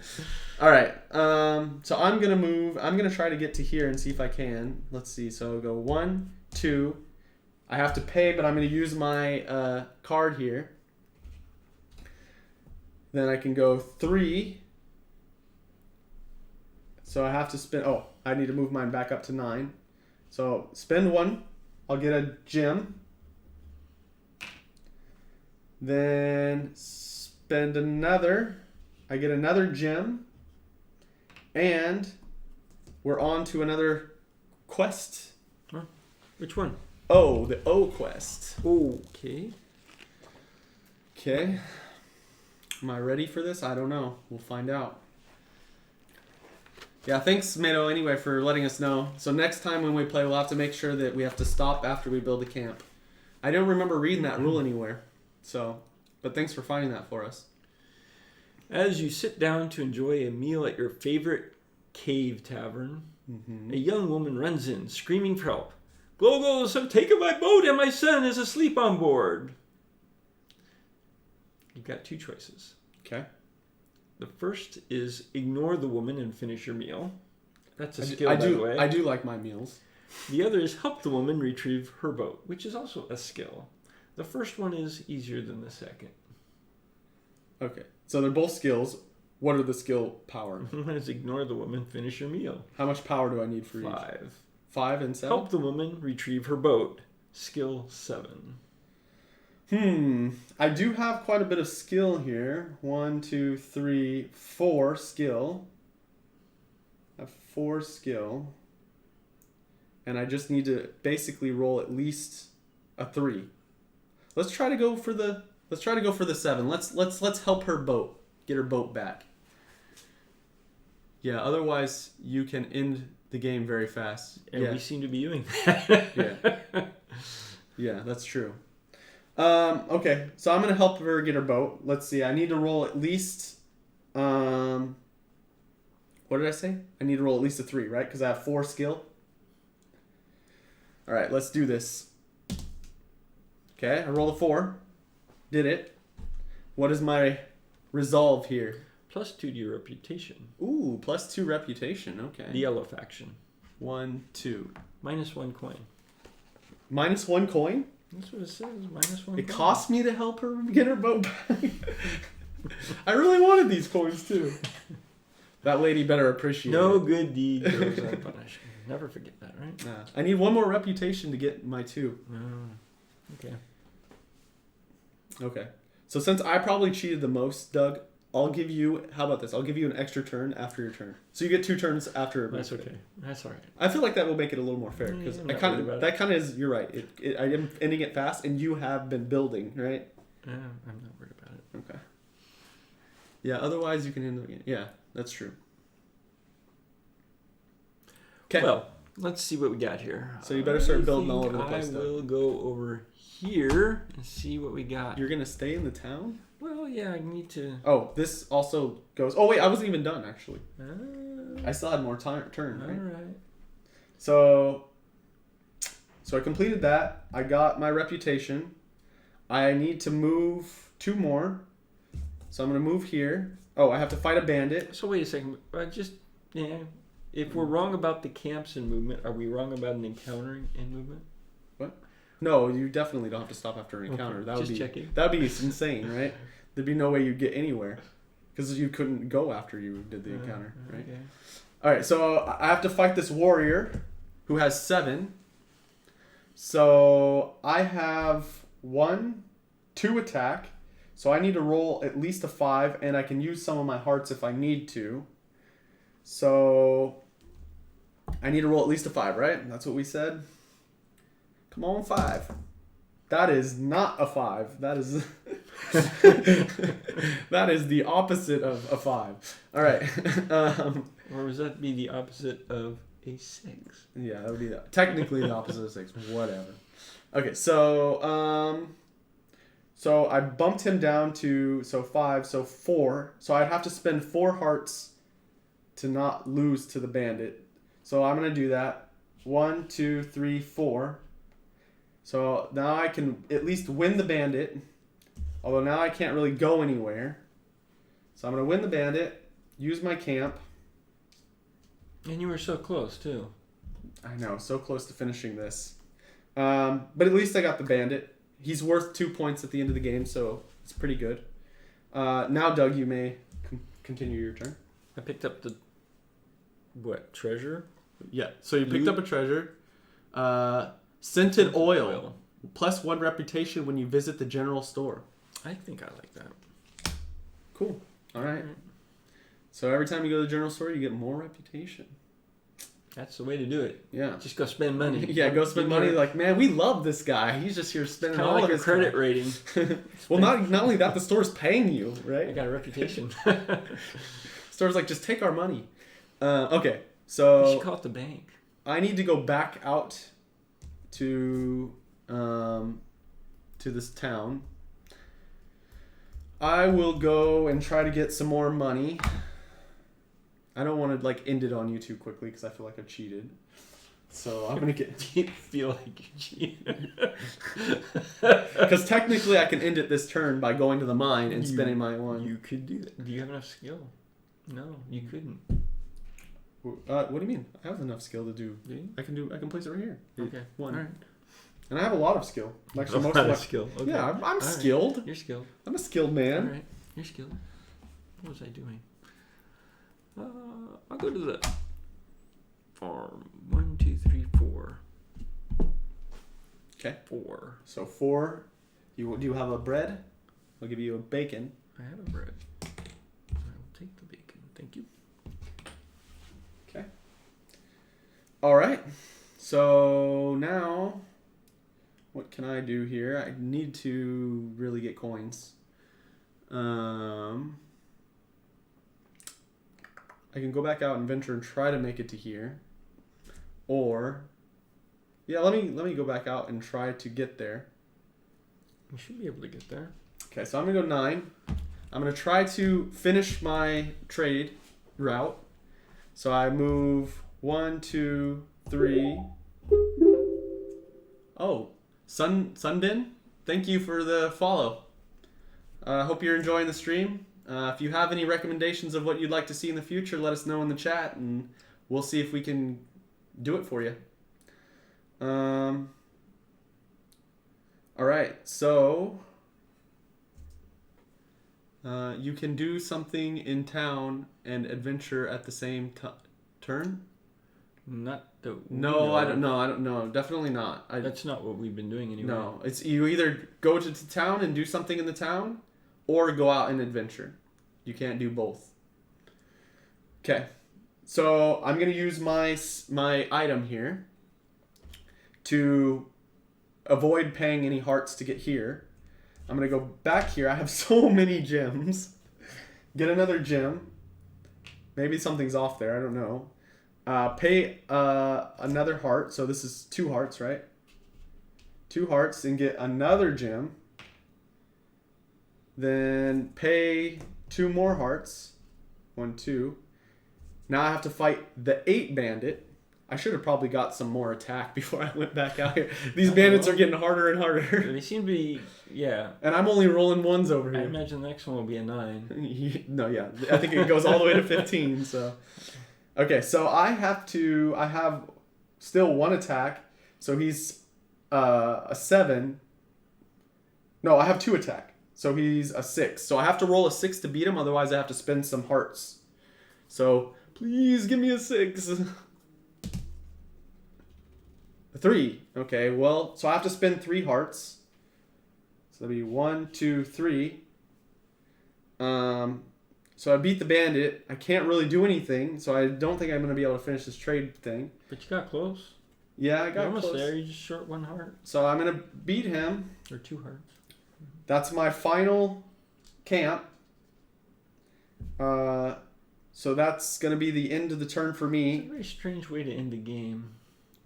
All right. So I'm going to move. I'm going to try to get to here and see if I can. Let's see. So I'll go 1, 2. I have to pay, but I'm going to use my card here. Then I can go 3. So I have to spend... Oh, I need to move mine back up to 9. So spend 1, I'll get a gem. Then spend another, I get another gem. And we're on to another quest. Huh? Which one? Oh, the O quest. Okay. Okay. Am I ready for this? I don't know. We'll find out. Yeah, thanks, Mado, anyway, for letting us know. So next time when we play, we'll have to make sure that we have to stop after we build a camp. I don't remember reading that rule anywhere. So, but thanks for finding that for us. As you sit down to enjoy a meal at your favorite cave tavern, a young woman runs in, screaming for help. Glogos have taken my boat and my son is asleep on board. You've got 2 choices. Okay. The first is ignore the woman and finish your meal. That's a skill, by the way. I do like my meals. The other is help the woman retrieve her boat, which is also a skill. The first one is easier than the second. Okay. So they're both skills. What are the skill power? One is ignore the woman, finish your meal. How much power do I need for 5. each? 5 and 7? Help the woman retrieve her boat. Skill 7. I do have quite a bit of skill here. 1, 2, 3, 4 skill. I have 4 skill. And I just need to basically roll at least a 3. Let's try to go for the 7. Let's help her boat. Get her boat back. Yeah, otherwise you can end the game very fast. And yeah. we seem to be doing that. Yeah, that's true. Okay, so I'm going to help her get her boat. Let's see. I need to roll at least... what did I say? I need to roll at least a 3, right? Because I have 4 skill. All right, let's do this. Okay, I rolled a 4. Did it. What is my resolve here? +2 to your reputation. Ooh, +2 reputation. Okay. The yellow faction. 1, 2. -1 coin. -1 coin? That's what it says. -1 It coin. cost me to help her get her boat back. I really wanted these coins too. That lady better appreciate No it. good deed goes unpunished. Never forget that, right? Nah. I need 1 more reputation to get my 2. Okay. Okay. So since I probably cheated the most, Doug, I'll give you... How about this? I'll give you an extra turn after your turn. So you get 2 turns after... That's okay. That's all right. I feel like that will make it a little more fair. Because I'm not worried about that kind of is... You're right. I am ending it fast, and you have been building, right? Yeah, I'm not worried about it. Okay. Yeah, otherwise you can end the game. Yeah, that's true. Okay. Well, let's see what we got here. So you better start building all over the I place, Doug. will go over here and see what we got. You're going to stay in the town? Well, yeah, I need to... Oh, this also goes... Oh, wait, I wasn't even done, actually. Ah, I still had more turn, all right? right. So I completed that. I got my reputation. I need to move 2 more. So I'm going to move here. Oh, I have to fight a bandit. So wait a second. Yeah. If we're wrong about the camps and movement, are we wrong about an encountering and movement? No, you definitely don't have to stop after an encounter. Okay, That would just be checking. That'd be insane, right? There'd be no way you'd get anywhere because you couldn't go after you did the encounter, right? Okay. All right, so I have to fight this warrior who has 7. So I have 1, 2 attack. So I need to roll at least a 5, and I can use some of my hearts if I need to. So I need to roll at least a 5, right? That's what we said. Come on, 5. That is not a 5. That is that is the opposite of a 5. All right. Or would that be the opposite of a 6? Yeah, that would be technically the opposite of 6. Whatever. Okay, so so I bumped him down to 5, so 4. So I'd have to spend 4 hearts to not lose to the bandit. So I'm gonna do that. 1, 2, 3, 4. So now I can at least win the bandit. Although now I can't really go anywhere. So I'm gonna win the bandit. Use my camp. And you were so close too. I know, so close to finishing this. But at least I got the bandit. He's worth 2 points at the end of the game, so it's pretty good. Now, Doug, you may continue your turn. I picked up the treasure? Yeah, so you picked up a treasure. Scented oil. +1 reputation when you visit the general store. I think I like that. Cool. All right. So every time you go to the general store, you get more reputation. That's the way to do it. Yeah. Just go spend money. Yeah, go spend money. Like, man, we love this guy. He's just here spending Kind all of like of a his credit time. rating. Well, not only that, the store's paying you, I right? got a reputation. Store's like, just take our money. Okay, You so should call it the bank. I need to go back out to this town. I will go and try to get some more money. I don't want to like end it on you too quickly because I feel like I've cheated. So I'm gonna get. You feel like you cheated. Because technically I can end it this turn by going to the mine and spending my 1. You could do that. Do you have enough skill? No, you couldn't. What do you mean? I have enough skill to do. Do you? I can place it right here. Okay. 1. All right. And I have a lot of skill. Actually, A most lot of my of skill. Okay. Yeah, I'm All right. skilled. You're skilled. I'm a skilled man. All right. You're skilled. What was I doing? I'll go to the farm. 1, 2, 3, 4. Okay. 4. So 4. Do you have a bread? I'll give you a bacon. I have a bread. I will take the bacon. Thank you. Okay. All right. So now, what can I do here? I need to really get coins. I can go back out and venture and try to make it to here. Or, yeah, let me go back out and try to get there. We should be able to get there. Okay, so I'm going to go 9. I'm going to try to finish my trade route. So I move 1, 2, 3. Oh, Sunbin, thank you for the follow. Hope you're enjoying the stream. If you have any recommendations of what you'd like to see in the future, let us know in the chat, and we'll see if we can do it for you. All right, so you can do something in town and adventure at the same turn. Not the. No, I don't know. Definitely not. That's not what we've been doing anyway. No, it's you either go to town and do something in the town, or go out and adventure. You can't do both. Okay, so I'm gonna use my item here to avoid paying any hearts to get here. I'm gonna go back here. I have so many gems. Get another gem. Maybe something's off there. I don't know. Pay another heart. So this is 2 hearts, right? 2 hearts and get another gem. Then pay 2 more hearts. 1, 2. Now I have to fight the 8 bandit. I should have probably got some more attack before I went back out here. These bandits are getting harder and harder. They seem to be, yeah. And I'm only rolling 1s over here. I imagine the next one will be a 9. No, yeah. I think it goes all the way to 15, so. Okay, so I have still 1 attack. So he's a 7. No, I have 2 attack. So he's a 6. So I have to roll a 6 to beat him, otherwise I have to spend some hearts. So please give me a 6. 3. Okay, well, so I have to spend 3 hearts. So that'd be 1, 2, 3. So I beat the bandit. I can't really do anything, so I don't think I'm going to be able to finish this trade thing. But you got close. Yeah, I got You're almost close. there. You just short 1 heart. So I'm going to beat him. Or 2 hearts. That's my final camp. So that's going to be the end of the turn for It's me. a very strange way to end the game.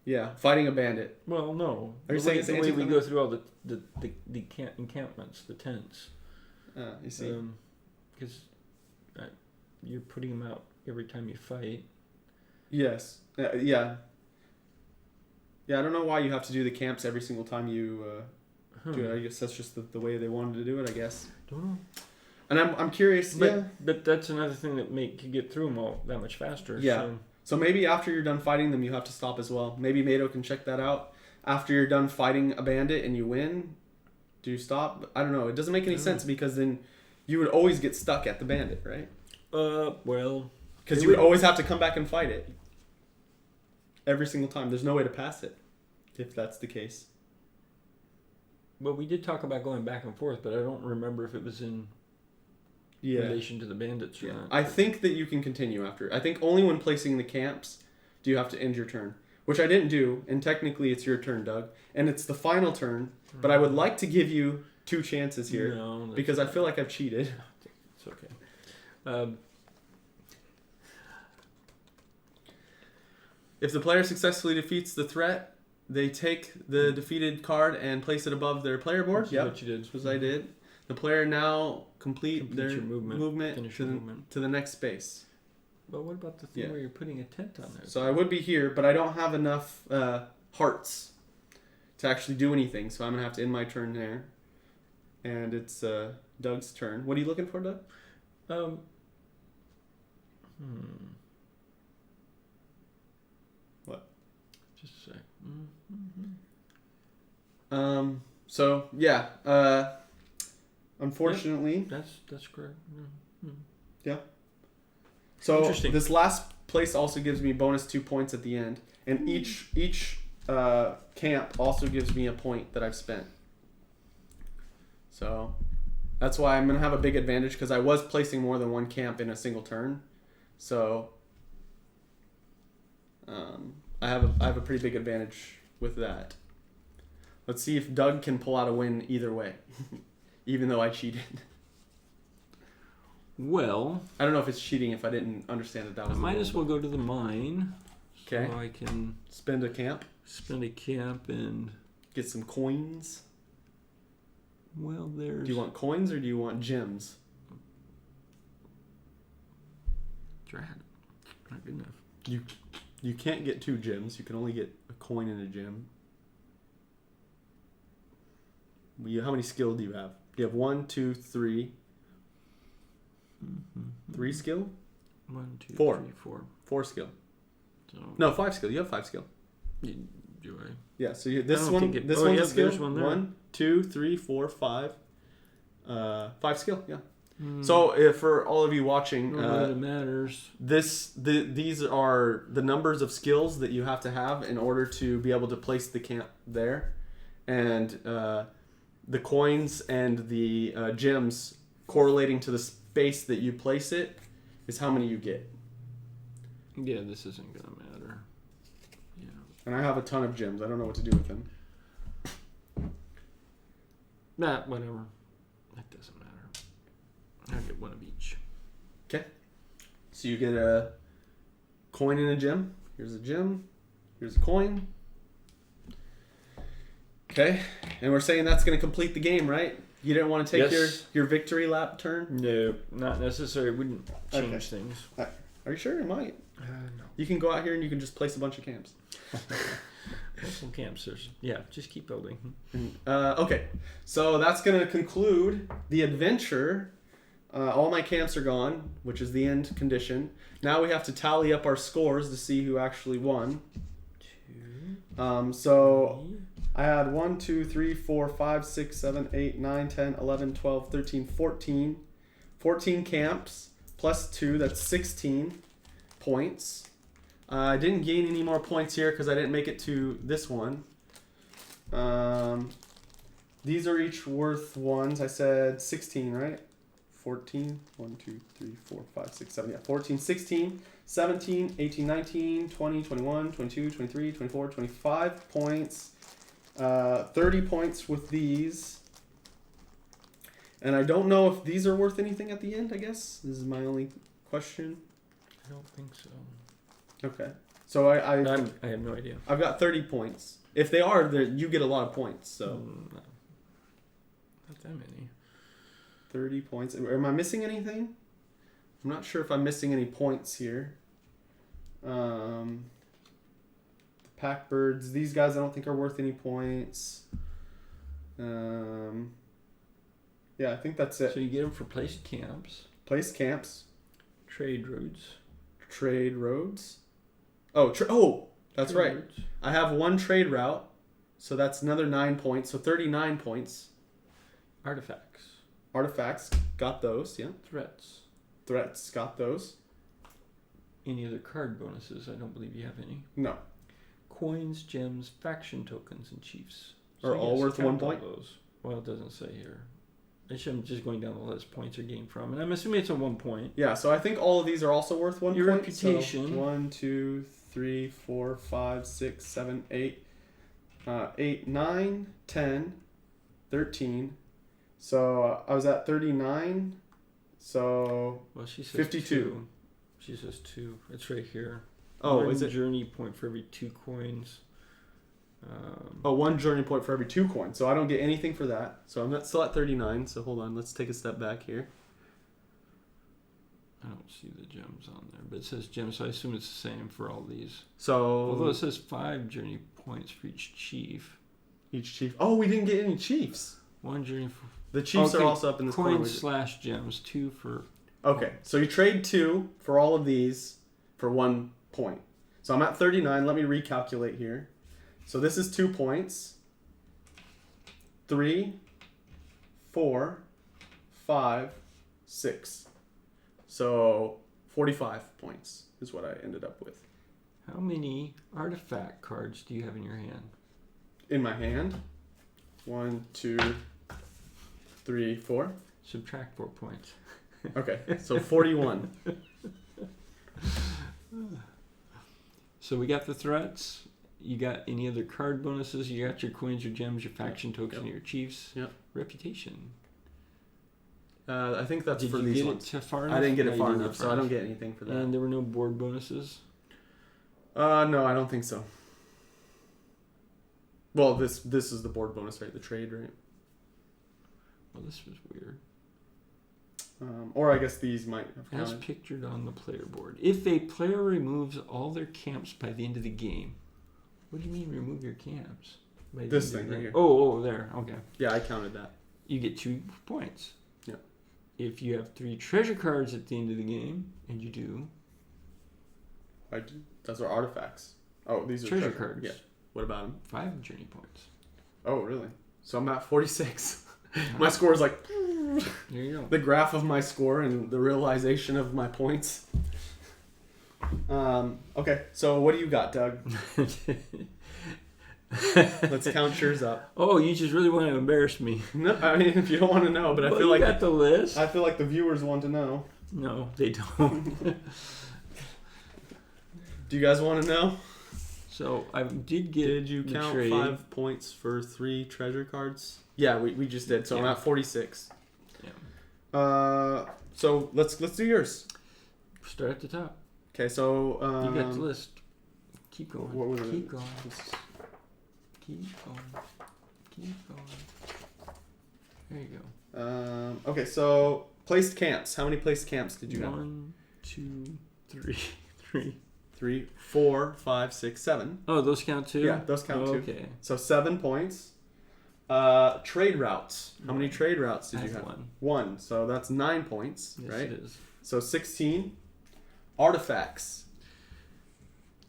Yeah, fighting a bandit. Well, no. Are you the saying way, it's the way we anti-climactic? go through all the encampments, the tents. You see. Because you're putting them out every time you fight. Yes. Yeah. Yeah, I don't know why you have to do the camps every single time you do it. I guess that's just the way they wanted to do it, I guess. Don't know. And I'm curious. But that's another thing that make you get through them all that much faster. Yeah. So maybe after you're done fighting them, you have to stop as well. Maybe Mado can check that out. After you're done fighting a bandit and you win, do you stop? I don't know. It doesn't make any sense because then you would always get stuck at the bandit, right? Well... Because you would always have to come back and fight it. Every single time. There's no way to pass it, if that's the case. Well, we did talk about going back and forth, but I don't remember if it was in relation to the bandits or not. I think that you can continue after. I think only when placing the camps do you have to end your turn. Which I didn't do, and technically it's your turn, Doug. And it's the final turn, but I would like to give you 2 chances here. No, because I feel like I've cheated. It's okay. If the player successfully defeats the threat, they take the defeated card and place it above their player board. Which is what you did. Which was I did. The player now complete their your movement to the next space. But what about the thing where you're putting a tent on there? So I would be here, but I don't have enough hearts to actually do anything. So I'm going to have to end my turn there. And it's Doug's turn. What are you looking for, Doug? What? Just a sec. So yeah. Unfortunately. Yep, that's correct. Yeah. So Interesting. this last place also gives me bonus 2 points at the end, and each camp also gives me a point that I've spent. So that's why I'm gonna have a big advantage because I was placing more than 1 camp in a single turn. So I have a pretty big advantage with that. Let's see if Doug can pull out a win either way, even though I cheated. Well, I don't know if it's cheating if I didn't understand that was. I might as well go to the mine. Okay. So I can spend a camp and get some coins. Well, there's. Do you want coins or do you want gems? Drat. Not good enough. You can't get 2 gems. You can only get a coin and a gem. How many skill do you have? Do you have 1, 2, 3? 3 skill? 1, 2, 4. 3, 4. 4 skill. So, no, 5 skill. You have 5 skill. Do I? Yeah. So this I one. think it, This oh, one's yeah, a skill. There's one there. 1, 2, 3, 4, 5. 5 skill. Yeah. So if for all of you watching, it matters. These are the numbers of skills that you have to have in order to be able to place the camp there, and the coins and the gems correlating to the space that you place it is how many you get. Yeah, this isn't gonna matter. Yeah. And I have a ton of gems. I don't know what to do with them. Nah, whatever. That doesn't matter. I'll get one of each. Okay. So you get a coin and a gem. Here's a gem. Here's a coin. Okay. And we're saying that's going to complete the game, right? You didn't want to take your victory lap turn? No, not necessary. Wouldn't change things. Are you sure? It might. No. You can go out here and you can just place a bunch of camps. Some camps. Just keep building. Okay. So that's going to conclude the adventure. All my camps are gone, which is the end condition. Now we have to tally up our scores to see who actually won. 2. So I had 1, 2, 3, 4, 5, 6, 7, 8, 9, 10, 11, 12, 13, 14. 14 camps plus 2, that's 16 points. I didn't gain any more points here because I didn't make it to this one. These are each worth ones. I said 16, right? 14, 1, 2, 3, 4, 5, 6, 7, 14, 16, 17, 18, 19, 20, 21, 22, 23, 24, 25 points, 30 points with these. And I don't know if these are worth anything at the end, I guess. This is my only question. I don't think so. Okay. So I have no idea. I've got 30 points. If they are, you get a lot of points. So no. Not that many. 30 points. Am I missing anything? I'm not sure if I'm missing any points here. The pack birds. These guys I don't think are worth any points. Yeah, I think that's it. So you get them for placed camps. Place camps. Trade roads. Trade roads. That's Trade right. roads. I have 1 trade route. So that's another 9 points. So 39 points. Artifacts, got those, yeah. Threats, got those. Any other card bonuses? I don't believe you have any. No. Coins, gems, faction tokens, and chiefs. Are all worth 1 point? Those. Well, it doesn't say here. I'm just going down the list points are gained from. And I'm assuming it's a 1 point. Yeah, so I think all of these are also worth 1 Your point. reputation. So 1, 2, 3, 4, 5, 6, 7, 8, 9, 10, 13. So I was at 39. So well, she says 52. 2. She says 2. It's right here. Oh, One is it? journey point for every 2 coins. 1 journey point for every 2 coins. So I don't get anything for that. So I'm still at 39. So hold on. Let's take a step back here. I don't see the gems on there, but it says gems, so I assume it's the same for all these. So although it says 5 journey points for each chief. Each chief. Oh, we didn't get any chiefs. 1 journey for... The chiefs are also up in this corner. Coins / gems, 2 for... Okay, so you trade 2 for all of these for 1 point. So I'm at 39. Let me recalculate here. So this is 2 points. 3, 4, 5, 6. So 45 points is what I ended up with. How many artifact cards do you have in your hand? In my hand? 1, 2, 3, 4. Subtract 4 points. Okay, so 41. So we got the threats. You got any other card bonuses? You got your coins, your gems, your faction tokens, and your chiefs. Yep. Reputation. I think that's Did for you these get ones. it to far enough? I didn't get No, it you far didn't enough, get so I don't get anything for that. And there were no board bonuses? No, I don't think so. Well, this is the board bonus, right? The trade, right? Well, this was weird. Or I guess these might have As counted. pictured on the player board. If a player removes all their camps by the end of the game. What do you mean remove your camps? By the This end of thing the right game? here. Oh, there. Okay. Yeah, I counted that. You get 2 points. Yeah. If you have 3 treasure cards at the end of the game, and you do. Those are artifacts. Oh, these are treasure cards. Yeah. What about them? 5 journey points. Oh, really? So I'm at 46. My score is like There you go. the graph of my score and the realization of my points. Okay, so what do you got, Doug? Let's count yours up. Oh, you just really want to embarrass me. No, I mean if you don't want to know, but I Well, feel you like got the list. I feel like the viewers want to know. No, they don't. Do you guys want to know? So I did get. Did you the count trade. 5 points for 3 treasure cards? Yeah, we just did. So I'm Yeah. at 46. Yeah. So let's do yours. Start at the top. Okay, so You got the list. Keep going. What was Keep it? going. Keep going. Keep going. There you go. Okay, so placed camps. How many placed camps did you have? 1, 2, 3, 3. 3, 4, 5, 6, 7. Oh, those count too? Yeah, those count too. Okay. So 7 points. Trade routes. How many trade routes did I you have? 1. 1. So that's 9 points, Yes, right? it is. So 16. Artifacts,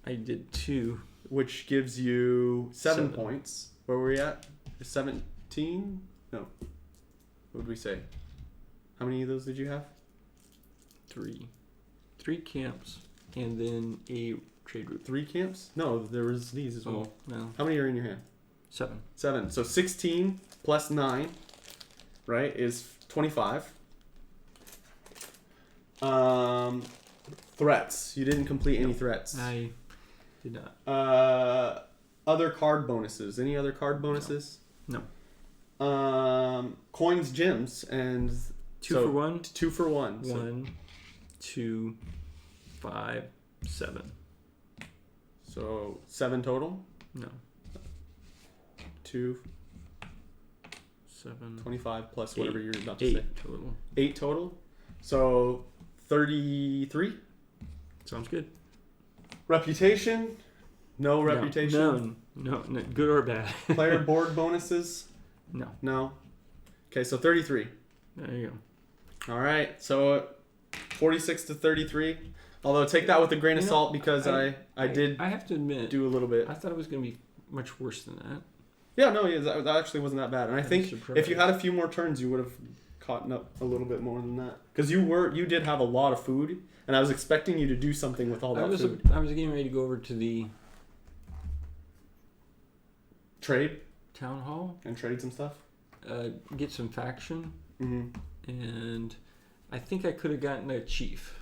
I did 2. which gives you 7 7. points. Where were we at? 17? No. What did we say? How many of those did you have? 3. 3 camps, and then a trade route. 3 camps? No, there was these as well. Oh, no. How many are in your hand? 7. 7. So 16 plus 9, right, is 25. Threats. You didn't complete any threats. I did not. Other card bonuses. Any other card bonuses? No. Coins, gems, and 2 so for 1. 2 for 1. So 1, 2, 5, 7. So 7 total. No. 2, 7. 25 plus 8. whatever you're about to 8 say. total. 8 total. So 33. Sounds good. Reputation. No reputation. No, good or bad. Player board bonuses. No. No. Okay, so 33. There you go. All right, so 46 to 33. Although take that with a grain of salt because I did I have to admit, do a little bit. I thought it was going to be much worse than that. Yeah, no, yeah, that actually wasn't that bad. And I think surprised. if you had a few more turns, you would have caught up a little bit more than that. Because you did have a lot of food, and I was expecting you to do something with all that food. I was getting ready to go over to the Trade town hall, and trade some stuff. get some faction, Mm-hmm. and I think I could have gotten a chief,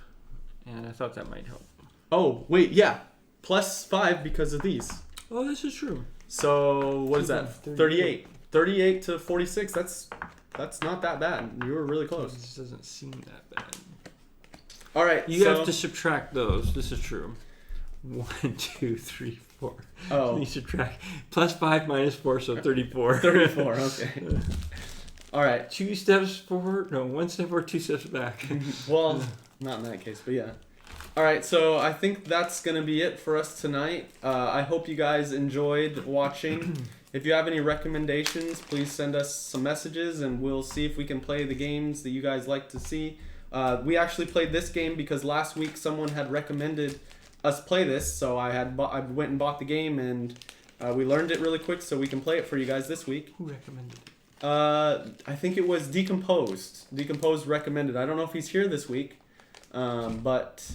and I thought that might help. Oh, wait, yeah. Plus 5 because of these. Oh, this is true. So, what is that? 38. 38 to 46. That's not that bad. You were really close. This doesn't seem that bad. All right. You have to subtract those. This is true. 1, 2, 3, 4. Oh. You subtract plus 5 minus 4, so 34. 34, okay. All right. 2 steps forward. No, 1 step forward, 2 steps back. Well, not in that case, but yeah. All right, so I think that's going to be it for us tonight. I hope you guys enjoyed watching. If you have any recommendations, please send us some messages, and we'll see if we can play the games that you guys like to see. We actually played this game because last week someone had recommended us play this, so I went and bought the game, and we learned it really quick, so we can play it for you guys this week. Who recommended it? I think it was Decomposed. Decomposed recommended. I don't know if he's here this week, but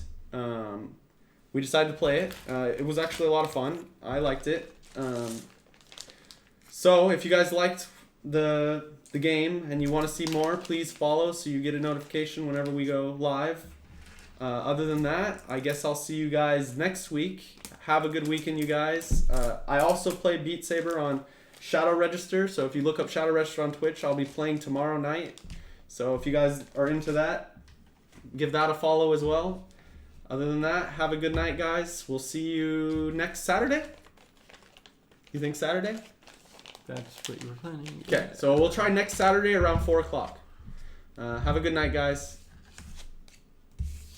we decided to play it. It was actually a lot of fun. I liked it. So if you guys liked the game and you want to see more, please follow so you get a notification whenever we go live. Other than that, I guess I'll see you guys next week. Have a good weekend, you guys. I also play Beat Saber on Shadow Register, so if you look up Shadow Register on Twitch, I'll be playing tomorrow night. So if you guys are into that, give that a follow as well. Other than that, have a good night, guys. We'll see you next Saturday. You think Saturday? That's what you were planning. Okay, so we'll try next Saturday around 4 o'clock. Have a good night, guys.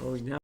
Oh, yeah.